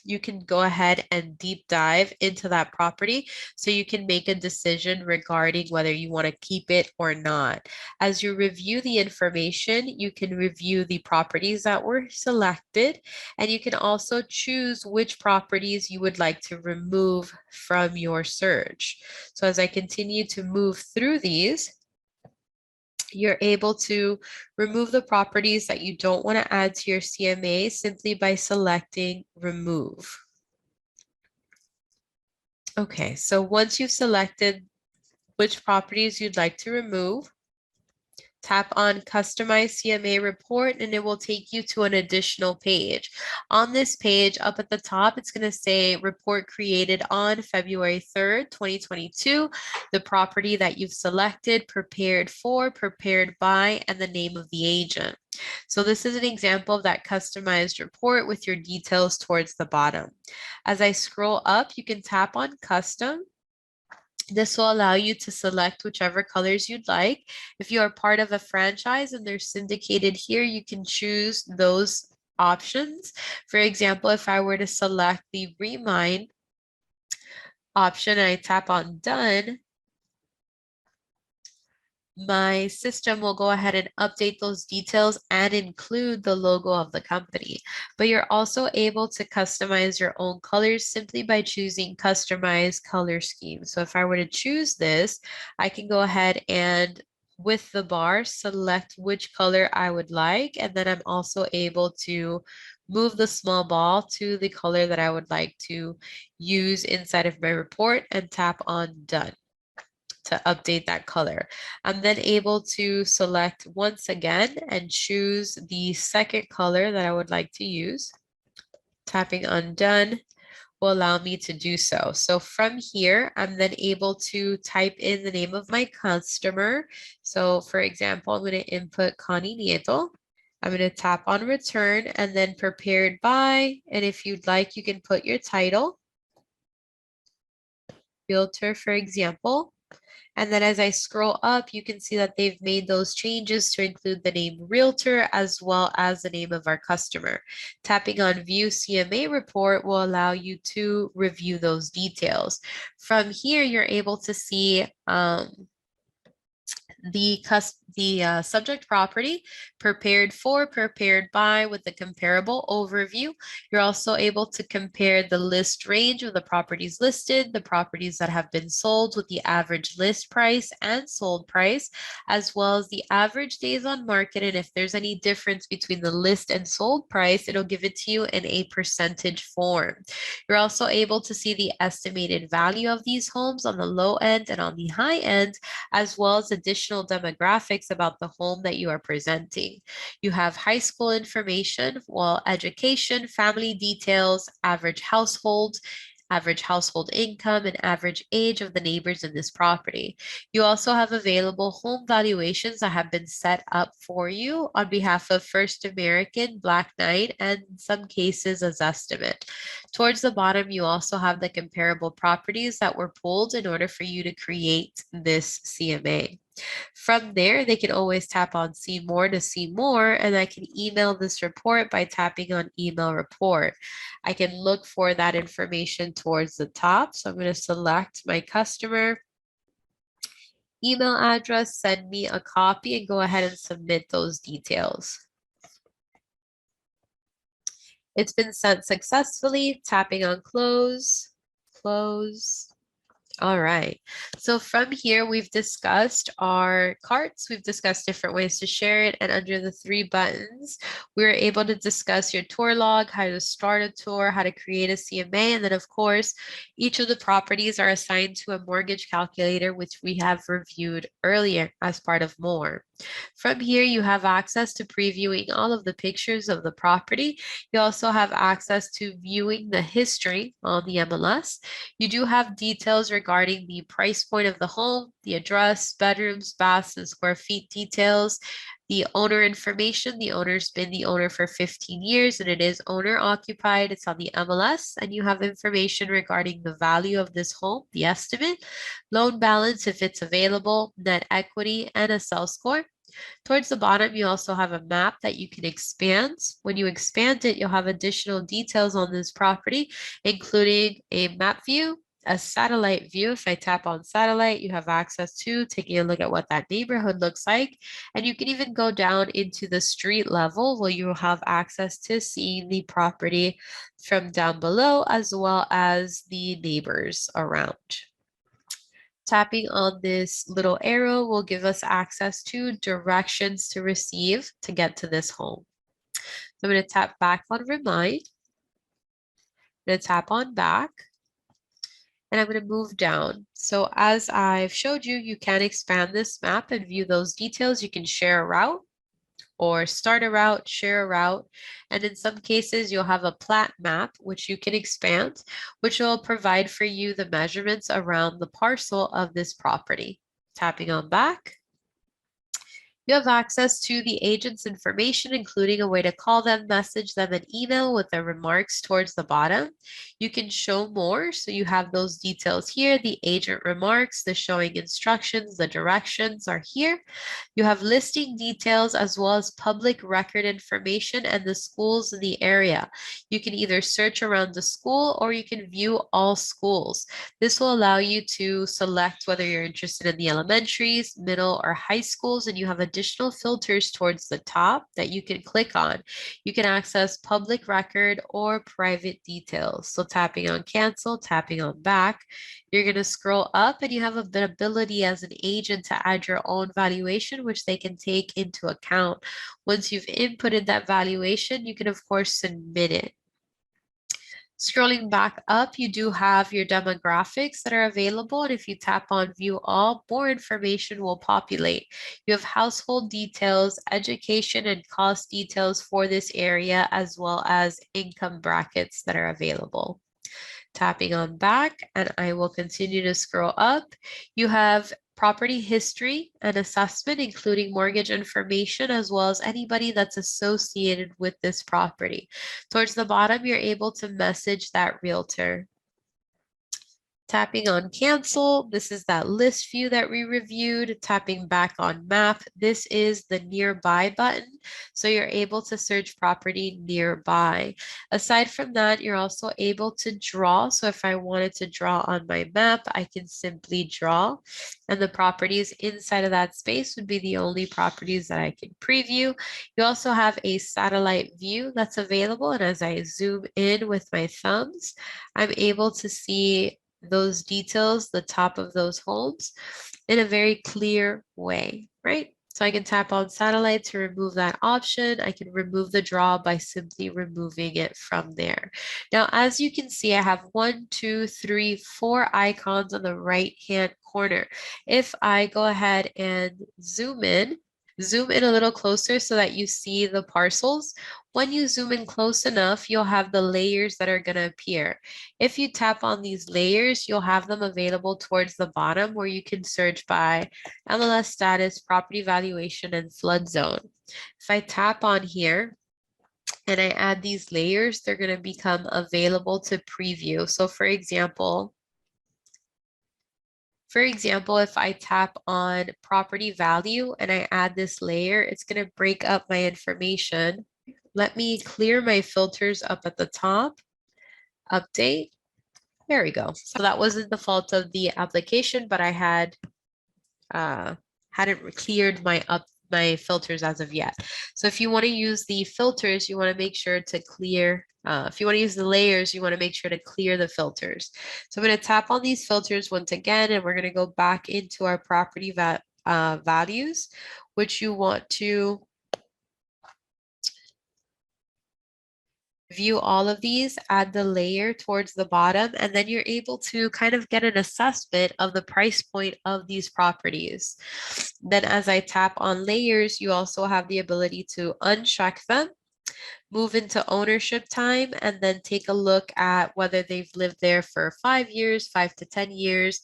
you can go ahead and deep dive into that property so you can make a decision regarding whether you want to keep it or not. As you review the information, you can review the properties that were selected, and you can also choose which properties you would like to remove from your search. So as I continue to move through these, you're able to remove the properties that you don't want to add to your CMA simply by selecting remove. Okay, so once you've selected which properties you'd like to remove, tap on Customize CMA Report, and it will take you to an additional page. On this page, up at the top, it's going to say Report created on February 3rd, 2022, the property that you've selected, prepared for, prepared by, and the name of the agent. So this is an example of that customized report with your details towards the bottom. As I scroll up, you can tap on Custom. This will allow you to select whichever colors you'd like. If you are part of a franchise and they're syndicated here, you can choose those options. For example, if I were to select the Remine option and I tap on Done, my system will go ahead and update those details and include the logo of the company. But you're also able to customize your own colors simply by choosing Customize Color Scheme. So if I were to choose this, I can go ahead and with the bar, select which color I would like. And then I'm also able to move the small ball to the color that I would like to use inside of my report and tap on Done to update that color. I'm then able to select once again and choose the second color that I would like to use. Tapping on Done will allow me to do so. So from here, I'm then able to type in the name of my customer. So for example, I'm going to input Connie Nieto. I'm going to tap on return and then prepared by, and if you'd like, you can put your title, Realtor, for example. And then as I scroll up, you can see that they've made those changes to include the name Realtor as well as the name of our customer. Tapping on View CMA Report will allow you to review those details. From here, you're able to see the subject property, prepared for, prepared by, with the comparable overview. You're also able to compare the list range of the properties listed, the properties that have been sold with the average list price and sold price, as well as the average days on market. And if there's any difference between the list and sold price, it'll give it to you in a percentage form. You're also able to see the estimated value of these homes on the low end and on the high end, as well as additional demographics about the home that you are presenting. You have high school information, well, education, family details, average household income, and average age of the neighbors in this property. You also have available home valuations that have been set up for you on behalf of First American, Black Knight, and in some cases as estimate. Towards the bottom, you also have the comparable properties that were pulled in order for you to create this CMA. From there, they can always tap on see more to see more, and I can email this report by tapping on email report. I can look for that information towards the top. So I'm going to select my customer email address, send me a copy, and go ahead and submit those details. It's been sent successfully, tapping on close, close. All right. So from here, we've discussed our carts. We've discussed different ways to share it. And under the 3 buttons, we were able to discuss your tour log, how to start a tour, how to create a CMA. And then, of course, each of the properties are assigned to a mortgage calculator, which we have reviewed earlier as part of more. From here, you have access to previewing all of the pictures of the property. You also have access to viewing the history on the MLS. You do have details regarding the price point of the home, the address, bedrooms, baths, and square feet details. The owner information, the owner's been the owner for 15 years and it is owner occupied. It's on the MLS, and you have information regarding the value of this home, the estimate, loan balance if it's available, net equity, and a sell score. Towards the bottom, you also have a map that you can expand. When you expand it, you'll have additional details on this property, including a map view, a satellite view. If I tap on satellite, you have access to taking a look at what that neighborhood looks like. And you can even go down into the street level where you will have access to seeing the property from down below, as well as the neighbors around. Tapping on this little arrow will give us access to directions to receive to get to this home. So I'm going to tap back on Remind. I'm going to tap on back. And I'm going to move down. So as I've showed you, you can expand this map and view those details. You can share a route, or start a route, share a route. And in some cases, you'll have a plat map, which you can expand, which will provide for you the measurements around the parcel of this property. Tapping on back. You have access to the agent's information, including a way to call them, message them, and email with the remarks towards the bottom. You can show more, so you have those details here. The agent remarks, the showing instructions, the directions are here. You have listing details as well as public record information and the schools in the area. You can either search around the school or you can view all schools. This will allow you to select whether you're interested in the elementaries, middle, or high schools, and you have additional filters towards the top that you can click on. You can access public record or private details. So tapping on cancel, tapping on back, you're going to scroll up and you have the ability as an agent to add your own valuation, which they can take into account. Once you've inputted that valuation, you can of course submit it. Scrolling back up, you do have your demographics that are available. And if you tap on view all, more information will populate. You have household details, education and cost details for this area, as well as income brackets that are available. Tapping on back, and I will continue to scroll up. You have property history and assessment, including mortgage information, as well as anybody that's associated with this property. Towards the bottom, you're able to message that realtor. Tapping on cancel, this is that list view that we reviewed. Tapping back on map, this is the nearby button. So you're able to search property nearby. Aside from that, you're also able to draw. So if I wanted to draw on my map, I can simply draw. And the properties inside of that space would be the only properties that I can preview. You also have a satellite view that's available. And as I zoom in with my thumbs, I'm able to see those details, the top of those homes, in a very clear way, right? So I can tap on satellite to remove that option. I can remove the draw by simply removing it from there. Now, as you can see, I have 1, 2, 3, 4 icons on the right-hand corner. If I go ahead and zoom in a little closer so that you see the parcels. When you zoom in close enough, you'll have the layers that are going to appear. If you tap on these layers, you'll have them available towards the bottom where you can search by MLS status, property valuation, and flood zone. If I tap on here and I add these layers, they're going to become available to preview. So for example, if I tap on property value and I add this layer, it's going to break up my information. Let me clear my filters up at the top, update. There we go. So that wasn't the fault of the application, but I hadn't cleared my filters as of yet. So if you want to use the filters, you want to make sure to clear. If you want to use the layers, you want to make sure to clear the filters. So I'm going to tap on these filters once again, and we're going to go back into our property values, which you want to view all of these, add the layer towards the bottom, and then you're able to kind of get an assessment of the price point of these properties. Then as I tap on layers, you also have the ability to uncheck them, move into ownership time, and then take a look at whether they've lived there for 5 years, 5 to 10 years,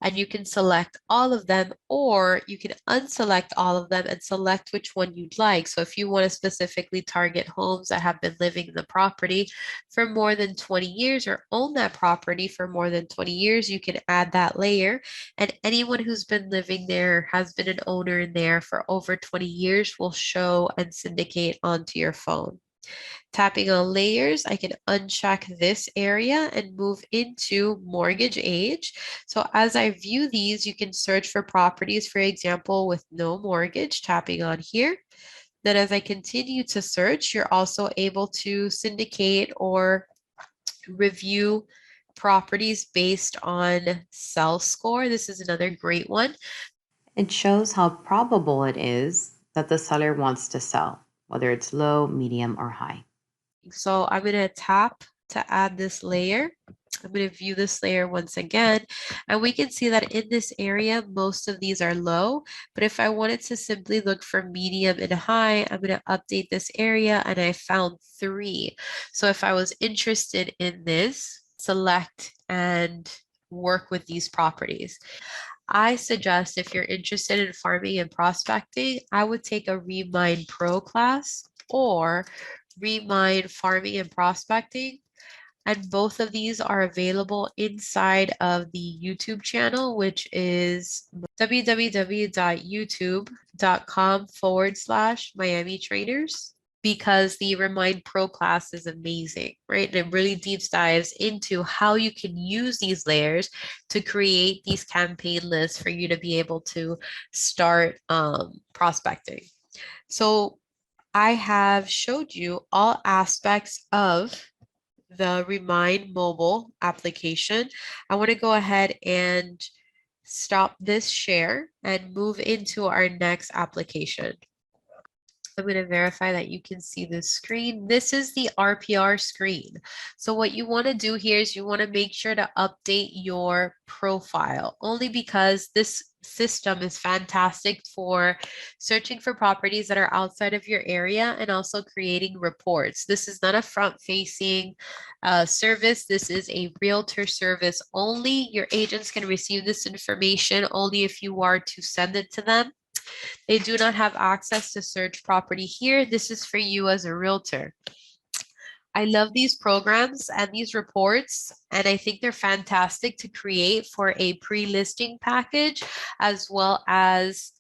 and you can select all of them, or you can unselect all of them and select which one you'd like. So if you want to specifically target homes that have been living in the property for more than 20 years or own that property for more than 20 years, you can add that layer. And anyone who's been living there, has been an owner in there for over 20 years, will show and syndicate onto your phone. Tapping on layers, I can uncheck this area and move into mortgage age. So as I view these, you can search for properties, for example, with no mortgage, tapping on here. Then as I continue to search, you're also able to syndicate or review properties based on sell score. This is another great one. It shows how probable it is that the seller wants to sell, whether it's low, medium, or high. So I'm going to tap to add this layer. I'm going to view this layer once again, and we can see that in this area, most of these are low, but if I wanted to simply look for medium and high, I'm going to update this area, and I found 3. So if I was interested in this, select and work with these properties. I suggest if you're interested in farming and prospecting, I would take a Remine Pro class or Remine Farming and Prospecting. And both of these are available inside of the YouTube channel, which is www.youtube.com/miamitrainers, because the Remind Pro class is amazing, right? And it really deep dives into how you can use these layers to create these campaign lists for you to be able to start prospecting. So I have showed you all aspects of the Remind mobile application. I want to go ahead and stop this share and move into our next application. I'm going to verify that you can see the screen. This is the RPR screen. So what you want to do here is you want to make sure to update your profile, only because this system is fantastic for searching for properties that are outside of your area and also creating reports. This is not a front-facing service. This is a realtor service only. Your agents can receive this information only if you are to send it to them. They do not have access to search property here. This is for you as a realtor. I love these programs and these reports, and I think they're fantastic to create for a pre-listing package as well as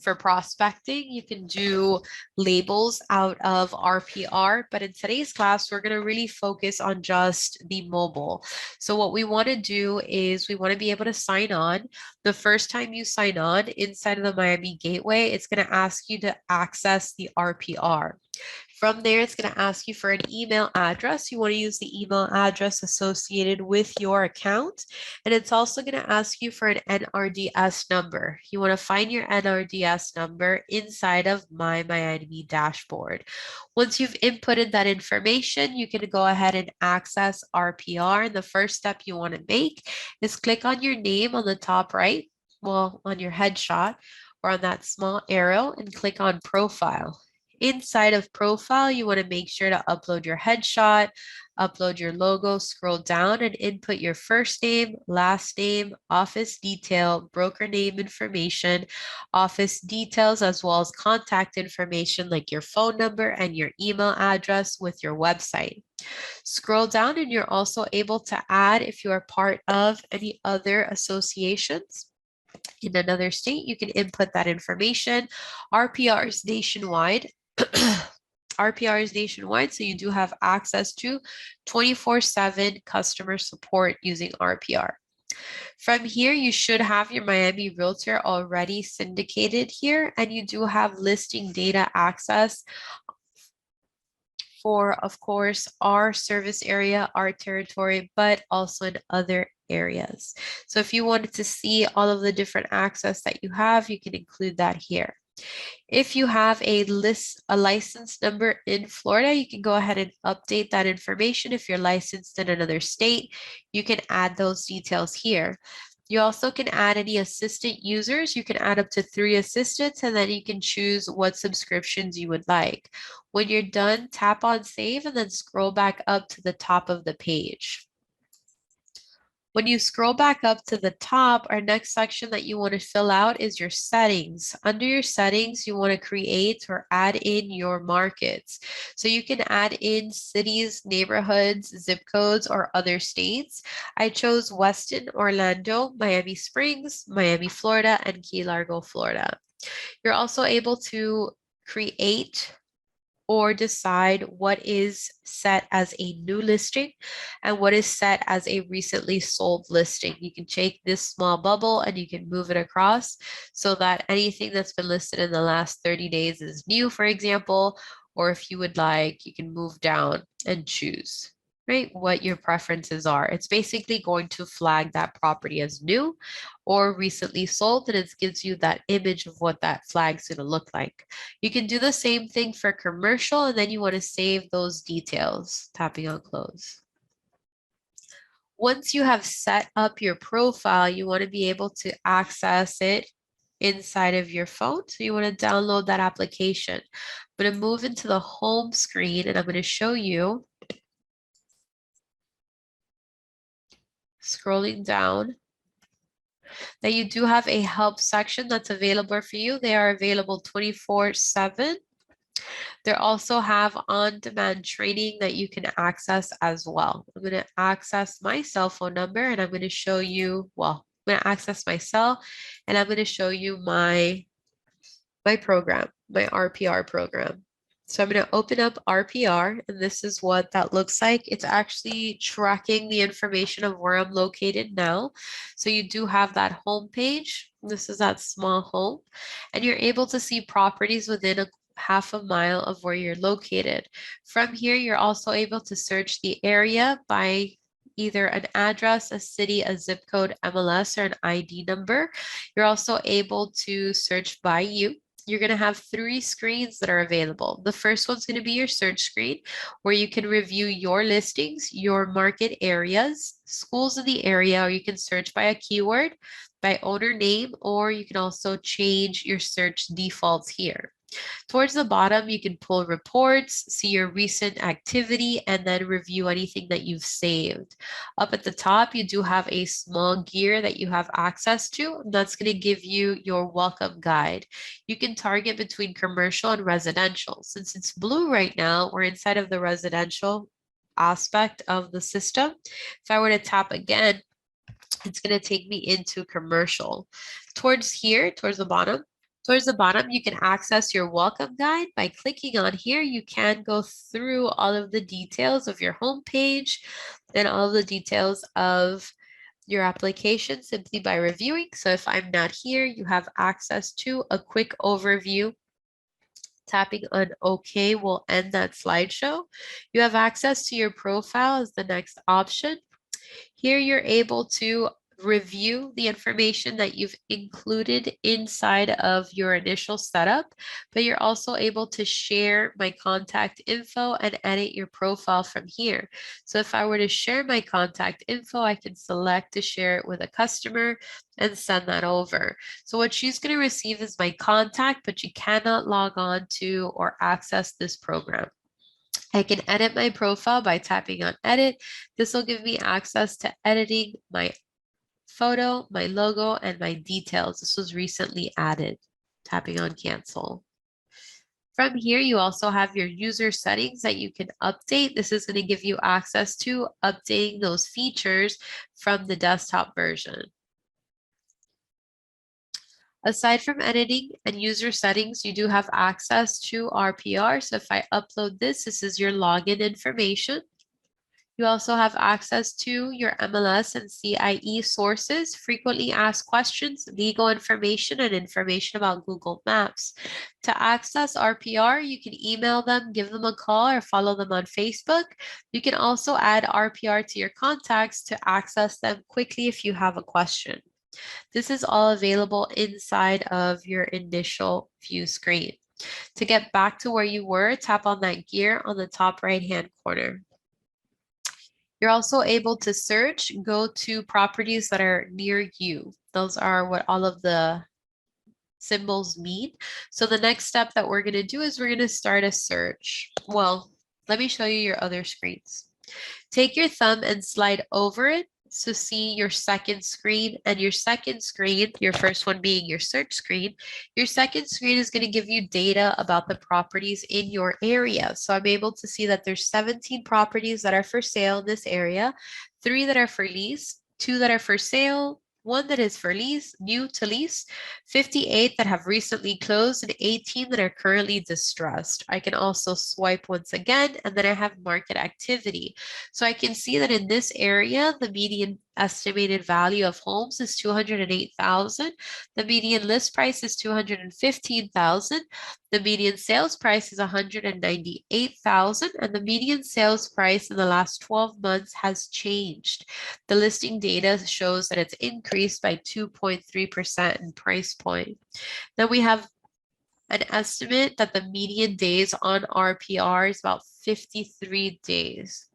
for prospecting. You can do labels out of RPR, but in today's class, we're going to really focus on just the mobile. So what we want to do is we want to be able to sign on. The first time you sign on inside of the Miami Gateway, it's going to ask you to access the RPR. From there, it's going to ask you for an email address. You want to use the email address associated with your account. And it's also going to ask you for an NRDS number. You want to find your NRDS number inside of My Miami dashboard. Once you've inputted that information, you can go ahead and access RPR. And the first step you want to make is click on your name on the top right, well, on your headshot or on that small arrow, and click on profile. Inside of profile, you want to make sure to upload your headshot, upload your logo, scroll down and input your first name, last name, office detail, broker name information, office details, as well as contact information like your phone number and your email address with your website. Scroll down and you're also able to add if you are part of any other associations in another state, you can input that information. RPR is nationwide. RPR is nationwide, so you do have access to 24/7 customer support using RPR. From here, you should have your Miami Realtor already syndicated here, and you do have listing data access for, of course, our service area, our territory, but also in other areas. So if you wanted to see all of the different access that you have, you can include that here. If you have a license number in Florida, you can go ahead and update that information. If you're licensed in another state, you can add those details here. You also can add any assistant users. You can add up to 3 assistants, and then you can choose what subscriptions you would like. When you're done, tap on save and then scroll back up to the top of the page. When you scroll back up to the top, our next section that you want to fill out is your settings. Under your settings, you want to create or add in your markets. So you can add in cities, neighborhoods, zip codes, or other states. I chose Weston, Orlando, Miami Springs, Miami, Florida, and Key Largo, Florida. You're also able to create or decide what is set as a new listing and what is set as a recently sold listing. You can take this small bubble and you can move it across so that anything that's been listed in the last 30 days is new, for example, or if you would like, you can move down and choose, right, what your preferences are. It's basically going to flag that property as new or recently sold, and it gives you that image of what that flag's going to look like. You can do the same thing for commercial, and then you want to save those details, tapping on close. Once you have set up your profile, you want to be able to access it inside of your phone. So you want to download that application. I'm going to move into the home screen and I'm going to show you, scrolling down, that you do have a help section that's available for you. They are available 24/7. They also have on-demand training that you can access as well. I'm going to access my cell phone number and I'm going to show you, well, I'm going to access my cell and I'm going to show you my program, my RPR program. So I'm going to open up RPR, and this is what that looks like. It's actually tracking the information of where I'm located now. So you do have that home page. This is that small home, and you're able to see properties within a half a mile of where you're located. From here, you're also able to search the area by either an address, a city, a zip code, MLS, or an ID number. You're also able to search by you. You're going to have 3 screens that are available. The first one's going to be your search screen, where you can review your listings, your market areas, schools in the area, or you can search by a keyword, by owner name, or you can also change your search defaults here. Towards the bottom, you can pull reports, see your recent activity, and then review anything that you've saved. Up at the top, you do have a small gear that you have access to. And that's going to give you your welcome guide. You can target between commercial and residential. Since it's blue right now, we're inside of the residential. aspect of the system. If I were to tap again, it's going to take me into commercial. Towards here, towards the bottom, you can access your welcome guide. By clicking on here, you can go through all of the details of your homepage and all of the details of your application simply by reviewing. So if I'm not here, you have access to a quick overview. Tapping on OK will end that slideshow. You have access to your profile as the next option. Here you're able to review the information that you've included inside of your initial setup, but you're also able to share my contact info and edit your profile from here. So if I were to share my contact info, I can select to share it with a customer and send that over. So what she's going to receive is my contact, but you cannot log on to or access this program. I can edit my profile by tapping on edit. This will give me access to editing my photo, my logo, and my details. This was recently added. Tapping on cancel. From here, you also have your user settings that you can update. This is going to give you access to updating those features from the desktop version. Aside from editing and user settings, you do have access to RPR. So if I upload this, this is your login information. You also have access to your MLS and CIE sources, frequently asked questions, legal information, and information about Google Maps. To access RPR, you can email them, give them a call, or follow them on Facebook. You can also add RPR to your contacts to access them quickly if you have a question. This is all available inside of your initial view screen. To get back to where you were, tap on that gear on the top right-hand corner. You're also able to search, go to properties that are near you. Those are what all of the symbols mean. So the next step that we're going to do is we're going to start a search. Well, let me show you your other screens. Take your thumb and slide over it. So see your second screen, and your second screen, your first one being your search screen, your second screen is going to give you data about the properties in your area. So I'm able to see that there's 17 properties that are for sale in this area, 3 that are for lease, 2 that are for sale, 1 that is for lease, new to lease, 58 that have recently closed, and 18 that are currently distressed. I can also swipe once again, and then I have market activity. So I can see that in this area, the median estimated value of homes is 208,000. The median list price is 215,000. The median sales price is 198,000, and the median sales price in the last 12 months has changed. The listing data shows that it's increased by 2.3% in price point. Then we have an estimate that the median days on RPR is about 53 days.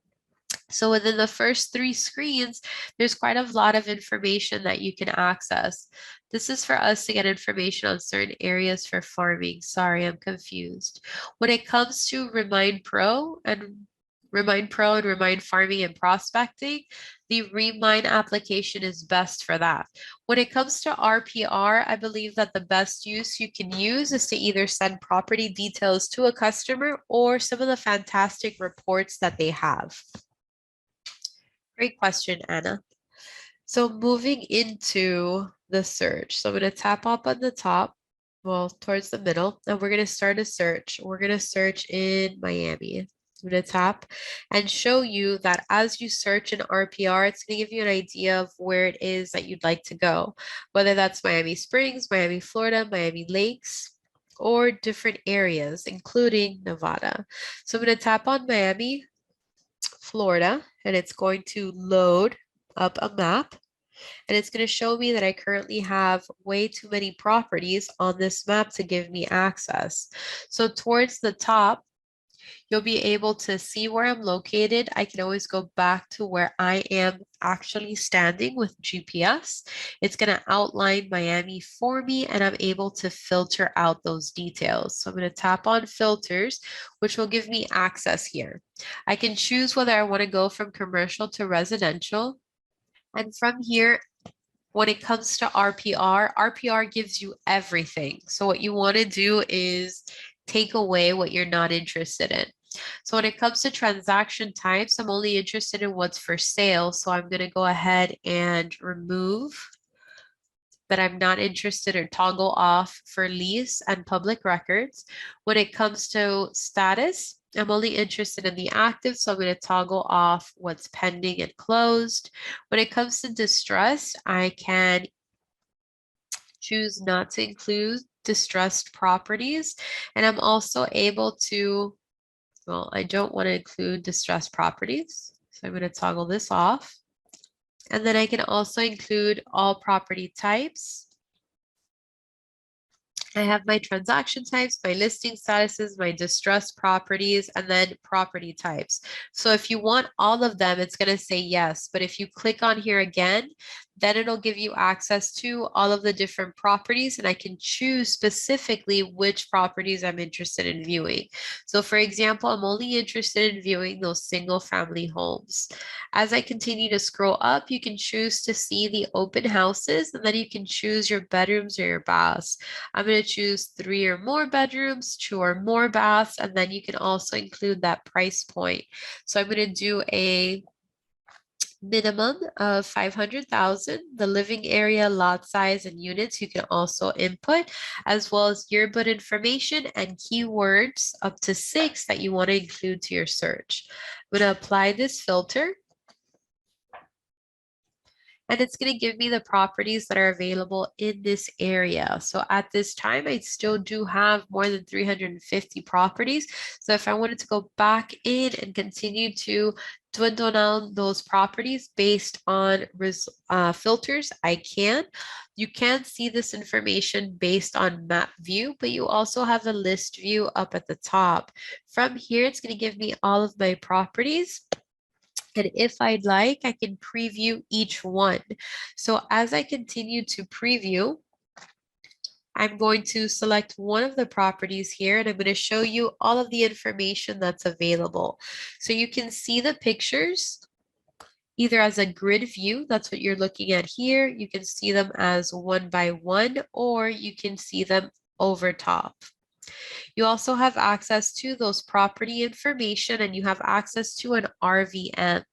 So within the first 3 screens, there's quite a lot of information that you can access. This is for us to get information on certain areas for farming. Sorry, I'm confused. When it comes to Remine Pro and Remine Farming and Prospecting, the Remine application is best for that. When it comes to RPR, I believe that the best use you can use is to either send property details to a customer or some of the fantastic reports that they have. Great question, Anna. So moving into the search. So I'm going to tap up on the top, well, towards the middle, and we're going to start a search. We're going to search in Miami. I'm going to tap and show you that as you search in RPR, it's going to give you an idea of where it is that you'd like to go, whether that's Miami Springs, Miami, Florida, Miami Lakes, or different areas, including Nevada. So I'm going to tap on Miami, Florida, and it's going to load up a map, and it's going to show me that I currently have way too many properties on this map to give me access. So towards the top, you'll be able to see where I'm located. I can always go back to where I am actually standing with GPS. It's going to outline Miami for me, and I'm able to filter out those details. So I'm going to tap on filters, which will give me access here. I can choose whether I want to go from commercial to residential. And from here, when it comes to RPR, RPR gives you everything. So what you want to do is take away what you're not interested in. So when it comes to transaction types, I'm only interested in what's for sale. So I'm going to go ahead and remove that I'm not interested or toggle off for lease and public records. When it comes to status, I'm only interested in the active, so I'm going to toggle off what's pending and closed. When it comes to distressed, I can choose not to include distressed properties. And I'm also able to, well, I don't want to include distressed properties. So I'm going to toggle this off. And then I can also include all property types. I have my transaction types, my listing statuses, my distressed properties, and then property types. So if you want all of them, it's going to say yes. But if you click on here again, then it'll give you access to all of the different properties, and I can choose specifically which properties I'm interested in viewing. So for example, I'm only interested in viewing those single family homes. As I continue to scroll up, you can choose to see the open houses, and then you can choose your bedrooms or your baths. I'm going to choose 3 or more bedrooms, 2 or more baths, and then you can also include that price point. So I'm going to do a minimum of 500,000. The living area, lot size, and units you can also input, as well as yearbook information and keywords up to 6 that you want to include to your search. I'm going to apply this filter. And it's going to give me the properties that are available in this area. So at this time, I still do have more than 350 properties. So if I wanted to go back in and continue to dwindle down those properties based on filters, I can. You can see this information based on map view, but you also have a list view up at the top. From here, it's going to give me all of my properties. And if I'd like, I can preview each one. So as I continue to preview, I'm going to select one of the properties here, and I'm going to show you all of the information that's available. So you can see the pictures either as a grid view, that's what you're looking at here. You can see them as one by one, or you can see them over top. You also have access to those property information, and you have access to an RVM.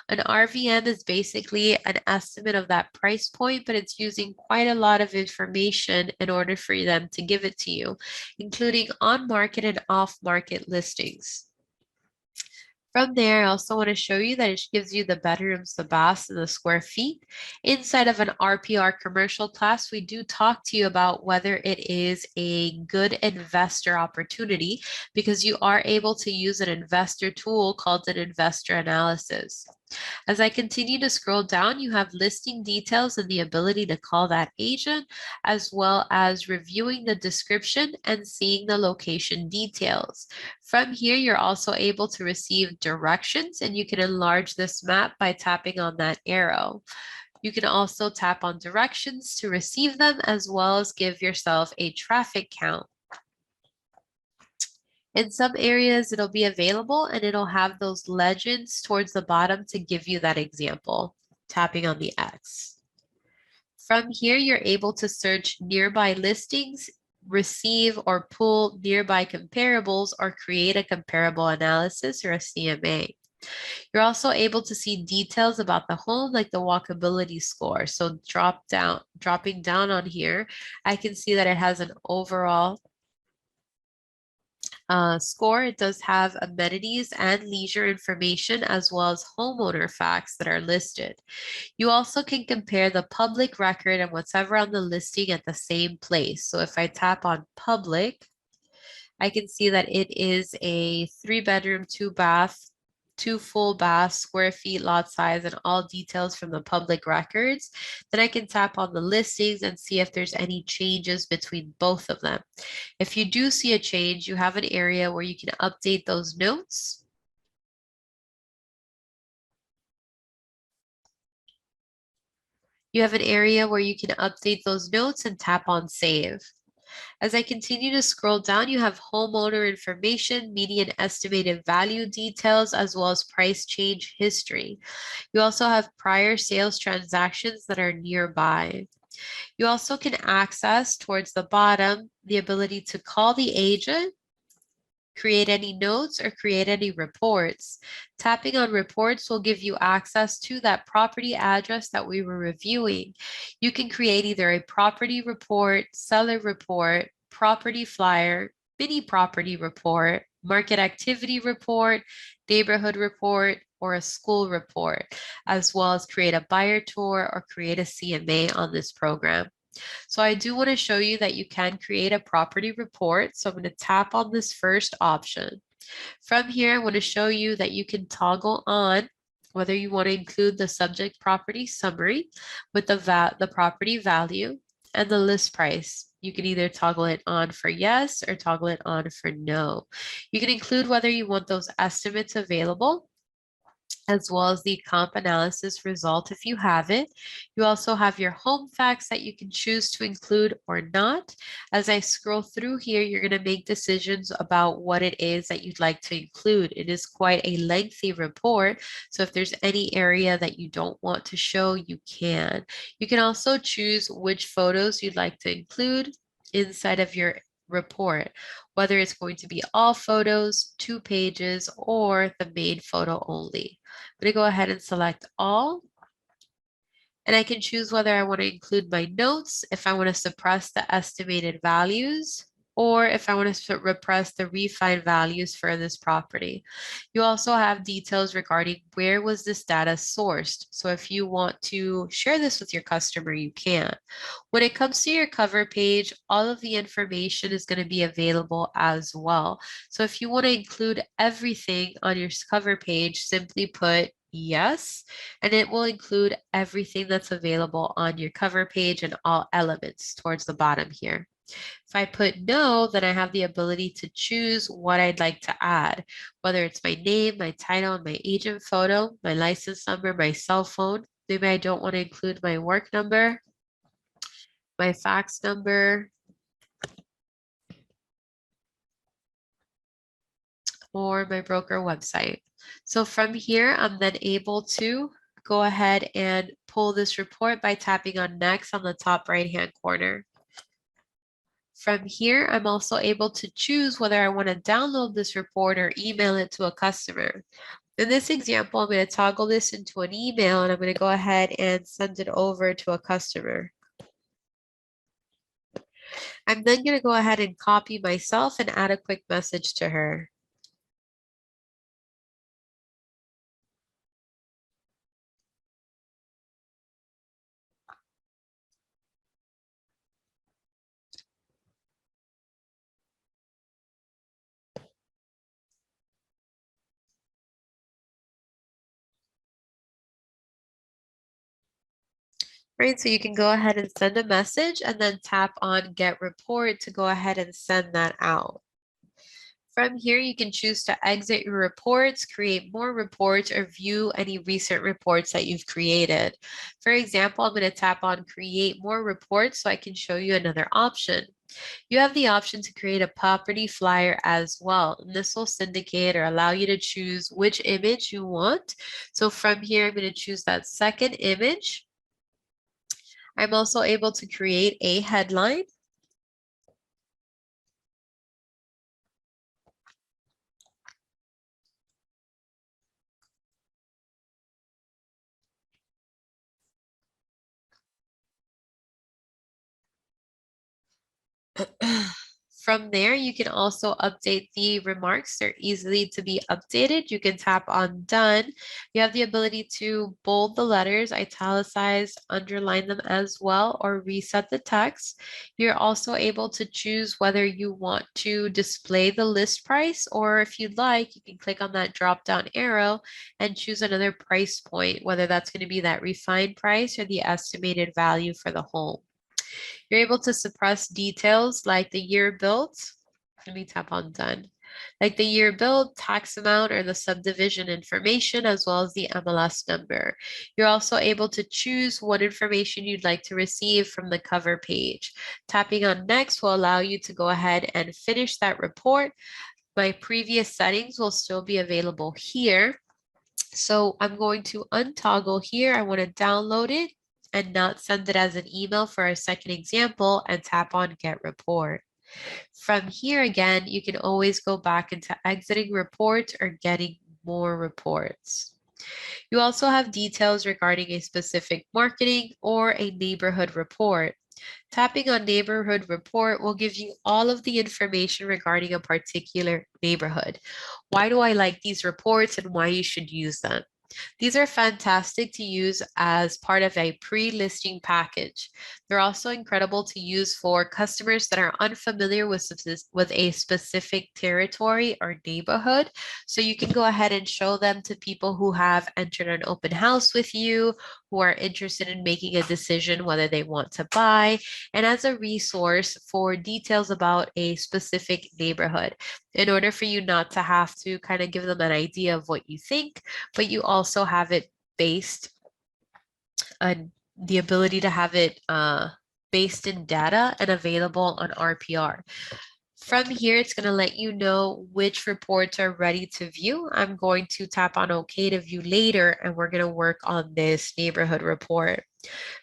An RVM is basically an estimate of that price point, but it's using quite a lot of information in order for them to give it to you, including on-market and off-market listings. From there, I also want to show you that it gives you the bedrooms, the baths, and the square feet. Inside of an RPR commercial class, we do talk to you about whether it is a good investor opportunity, because you are able to use an investor tool called an investor analysis. As I continue to scroll down, you have listing details and the ability to call that agent, as well as reviewing the description and seeing the location details. From here, you're also able to receive directions, and you can enlarge this map by tapping on that arrow. You can also tap on directions to receive them, as well as give yourself a traffic count. In some areas, it'll be available and it'll have those legends towards the bottom to give you that example, tapping on the X. From here, you're able to search nearby listings, receive or pull nearby comparables, or create a comparable analysis or a CMA. You're also able to see details about the home, like the walkability score. So dropping down on here, I can see that it has an overall score. It does have amenities and leisure information, as well as homeowner facts that are listed. You also can compare the public record and what's ever on the listing at the same place. So if I tap on public, I can see that it is a 3-bedroom, 2-bath, 2 full baths, square feet, lot size, and all details from the public records. Then I can tap on the listings and see if there's any changes between both of them. If you do see a change, you have an area where you can update those notes. You have an area where you can update those notes and tap on save. As I continue to scroll down, you have homeowner information, median estimated value details, as well as price change history. You also have prior sales transactions that are nearby. You also can access towards the bottom the ability to call the agent, create any notes, or create any reports. Tapping on reports will give you access to that property address that we were reviewing. You can create either a property report, seller report, property flyer, mini property report, market activity report, neighborhood report, or a school report, as well as create a buyer tour or create a CMA on this program. So I do want to show you that you can create a property report. So I'm going to tap on this first option. From here, I want to show you that you can toggle on whether you want to include the subject property summary with the property value and the list price. You can either toggle it on for yes or toggle it on for no. You can include whether you want those estimates available, as well as the comp analysis result if you have it. You also have your home facts that you can choose to include or not. As I scroll through here, you're going to make decisions about what it is that you'd like to include. It is quite a lengthy report, so if there's any area that you don't want to show, you can. You can also choose which photos you'd like to include inside of your report, whether it's going to be all photos, 2 pages, or the main photo only. I'm going to go ahead and select all. And I can choose whether I want to include my notes, if I want to suppress the estimated values, or if I want to repress the refined values for this property. You also have details regarding where was this data sourced. So if you want to share this with your customer, you can. When it comes to your cover page, all of the information is going to be available as well. So if you want to include everything on your cover page, simply put yes, and it will include everything that's available on your cover page and all elements towards the bottom here. If I put no, then I have the ability to choose what I'd like to add, whether it's my name, my title, and my agent photo, my license number, my cell phone. Maybe I don't want to include my work number, my fax number, or my broker website. So from here, I'm then able to go ahead and pull this report by tapping on next on the top right-hand corner. From here, I'm also able to choose whether I want to download this report or email it to a customer. In this example, I'm going to toggle this into an email, and I'm going to go ahead and send it over to a customer. I'm then going to go ahead and copy myself and add a quick message to her. Right, so you can go ahead and send a message and then tap on Get Report to go ahead and send that out. From here, you can choose to exit your reports, create more reports, or view any recent reports that you've created. For example, I'm going to tap on Create More Reports so I can show you another option. You have the option to create a property flyer as well, and this will syndicate or allow you to choose which image you want. So from here, I'm going to choose that second image. I'm also able to create a headline. From there, you can also update the remarks. They're easily to be updated. You can tap on done. You have the ability to bold the letters, italicize, underline them as well, or reset the text. You're also able to choose whether you want to display the list price, or if you'd like, you can click on that drop down arrow and choose another price point, whether that's going to be that refined price or the estimated value for the home. You're able to suppress details like the year built. Let me tap on done. Like the year built, tax amount, or the subdivision information, as well as the MLS number. You're also able to choose what information you'd like to receive from the cover page. Tapping on next will allow you to go ahead and finish that report. My previous settings will still be available here. So I'm going to untoggle here. I want to download it and not send it as an email for our second example, and tap on Get Report. From here again, you can always go back into exiting reports or getting more reports. You also have details regarding a specific marketing or a neighborhood report. Tapping on neighborhood report will give you all of the information regarding a particular neighborhood. Why do I like these reports and why you should use them? These are fantastic to use as part of a pre-listing package. They're also incredible to use for customers that are unfamiliar with a specific territory or neighborhood. So you can go ahead and show them to people who have entered an open house with you, who are interested in making a decision whether they want to buy, and as a resource for details about a specific neighborhood in order for you not to have to kind of give them an idea of what you think, but you also have it based on the ability to have it based in data and available on RPR. From here, it's going to let you know which reports are ready to view. I'm going to tap on OK to view later, and we're going to work on this neighborhood report.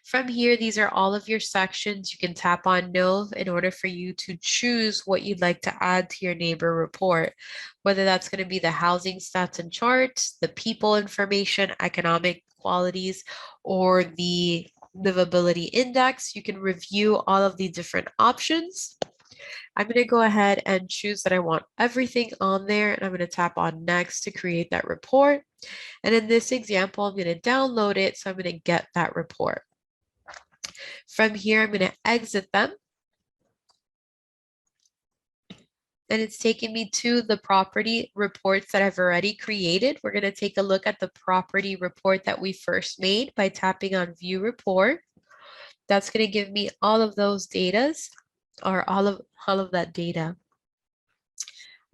From here, these are all of your sections. You can tap on No in order for you to choose what you'd like to add to your neighbor report, whether that's going to be the housing stats and charts, the people information, economic qualities, or the livability index. You can review all of the different options. I'm going to go ahead and choose that I want everything on there, and I'm going to tap on Next to create that report. And in this example, I'm going to download it, so I'm going to get that report. From here, I'm going to exit them. And it's taking me to the property reports that I've already created. We're going to take a look at the property report that we first made by tapping on View Report. That's going to give me all of those datas, or all of that data.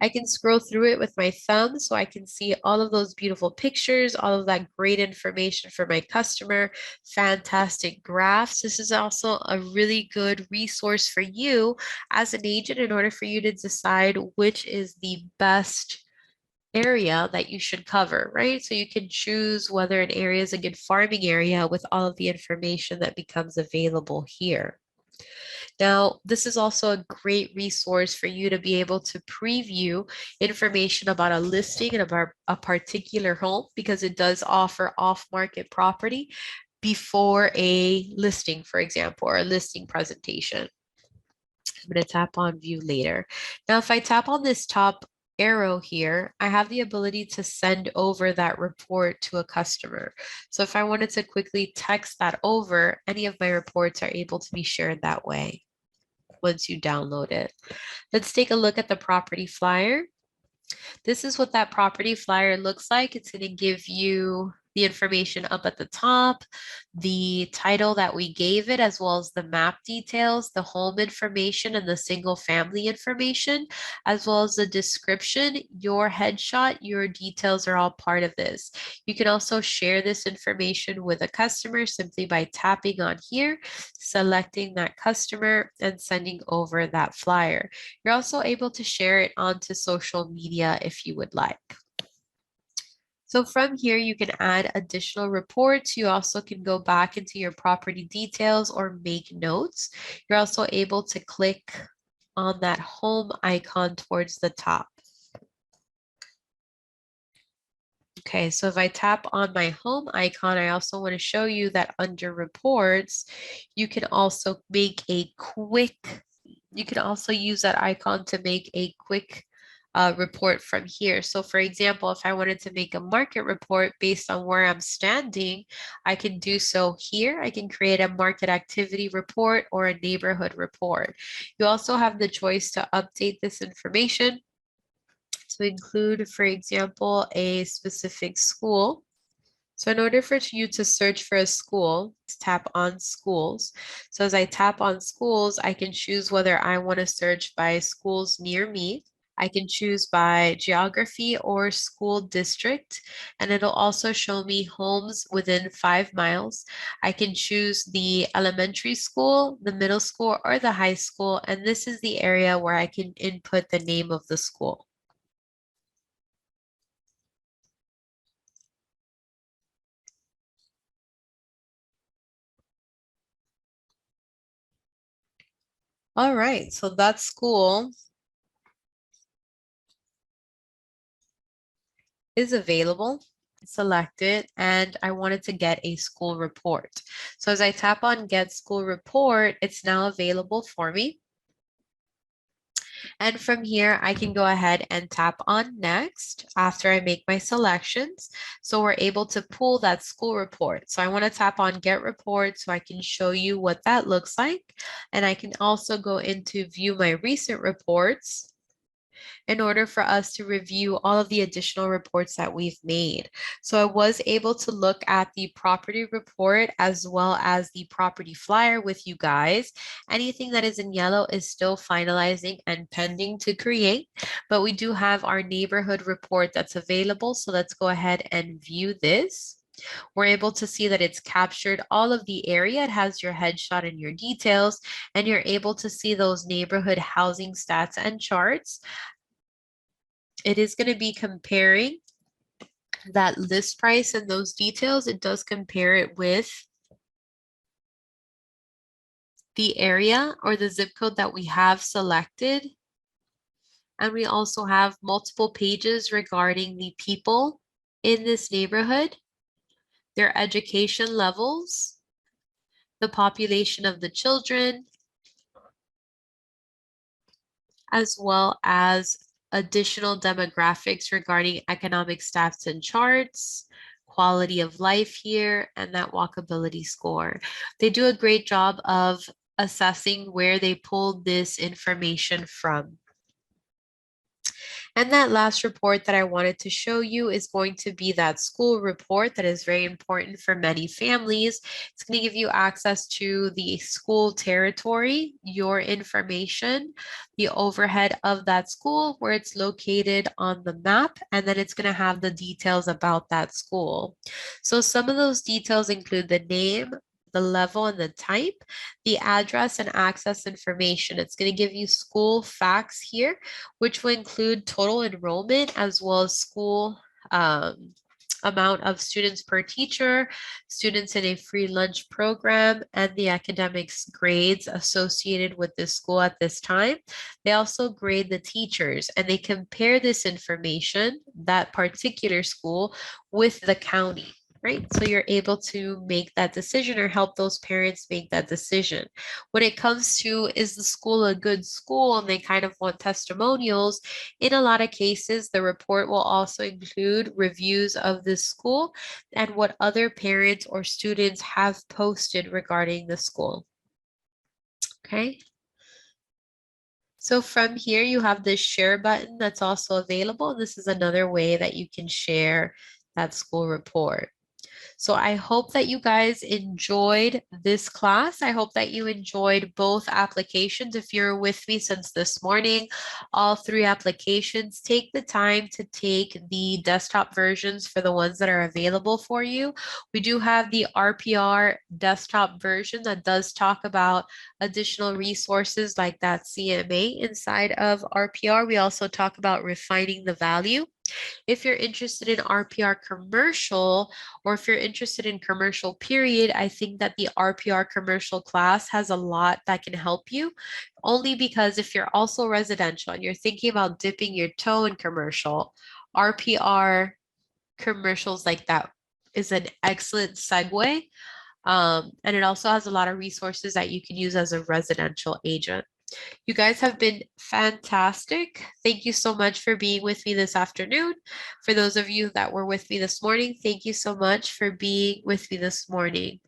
I can scroll through it with my thumb so I can see all of those beautiful pictures, all of that great information for my customer, fantastic graphs. This is also a really good resource for you as an agent in order for you to decide which is the best area that you should cover, right? So you can choose whether an area is a good farming area with all of the information that becomes available here. Now, this is also a great resource for you to be able to preview information about a listing and about a particular home, because it does offer off-market property before a listing, for example, or a listing presentation. I'm going to tap on view later. Now, if I tap on this top arrow here, I have the ability to send over that report to a customer. So if I wanted to quickly text that over, any of my reports are able to be shared that way once you download it. Let's take a look at the property flyer. This is what that property flyer looks like. It's going to give you the information up at the top, the title that we gave it, as well as the map details, the home information, and the single family information, as well as the description, your headshot, your details are all part of this. You can also share this information with a customer simply by tapping on here, selecting that customer, and sending over that flyer. You're also able to share it onto social media if you would like. So from here, you can add additional reports. You also can go back into your property details or make notes. You're also able to click on that home icon towards the top. Okay, so if I tap on my home icon, I also want to show you that under reports, you can also make a quick, you can also use that icon to make a quick report from here. So for example, if I wanted to make a market report based on where I'm standing, I can do so here. I can create a market activity report or a neighborhood report. You also have the choice to update this information to include, for example, a specific school. So in order for you to search for a school, tap on schools. So as I tap on schools, I can choose whether I want to search by schools near me. I can choose by geography or school district, and it'll also show me homes within 5 miles. I can choose the elementary school, the middle school, or the high school, and this is the area where I can input the name of the school. All right, so that school is available, selected, and I wanted to get a school report. So as I tap on get school report, it's now available for me. And from here, I can go ahead and tap on next after I make my selections. So we're able to pull that school report. So I want to tap on get report so I can show you what that looks like. And I can also go into view my recent reports in order for us to review all of the additional reports that we've made. So I was able to look at the property report as well as the property flyer with you guys. Anything that is in yellow is still finalizing and pending to create, but we do have our neighborhood report that's available. So let's go ahead and view this. We're able to see that it's captured all of the area. It has your headshot and your details, and you're able to see those neighborhood housing stats and charts. It is going to be comparing that list price and those details. It does compare it with the area or the zip code that we have selected. And we also have multiple pages regarding the people in this neighborhood, their education levels, the population of the children, as well as additional demographics regarding economic stats and charts, quality of life here, and that walkability score. They do a great job of assessing where they pulled this information from. And that last report that I wanted to show you is going to be that school report that is very important for many families. It's going to give you access to the school territory, your information, the overhead of that school, where it's located on the map, and then it's going to have the details about that school. So some of those details include the name, the level and the type, the address and access information. It's going to give you school facts here, which will include total enrollment as well as school amount of students per teacher, students in a free lunch program, and the academics grades associated with this school at this time. They also grade the teachers and they compare this information, that particular school, with the county. Right? So you're able to make that decision or help those parents make that decision. When it comes to, is the school a good school, and they kind of want testimonials, in a lot of cases, the report will also include reviews of the school and what other parents or students have posted regarding the school. Okay. So from here, you have this share button that's also available. This is another way that you can share that school report. So I hope that you guys enjoyed this class. I hope that you enjoyed both applications. If you're with me since this morning, all three applications, take the time to take the desktop versions for the ones that are available for you. We do have the RPR desktop version that does talk about additional resources like that CMA inside of RPR. We also talk about refining the value. If you're interested in RPR commercial, or if you're interested in commercial period, I think that the RPR commercial class has a lot that can help you. Only because if you're also residential and you're thinking about dipping your toe in commercial, RPR commercials like that is an excellent segue. And it also has a lot of resources that you can use as a residential agent. You guys have been fantastic. Thank you so much for being with me this afternoon. For those of you that were with me this morning, thank you so much for being with me this morning.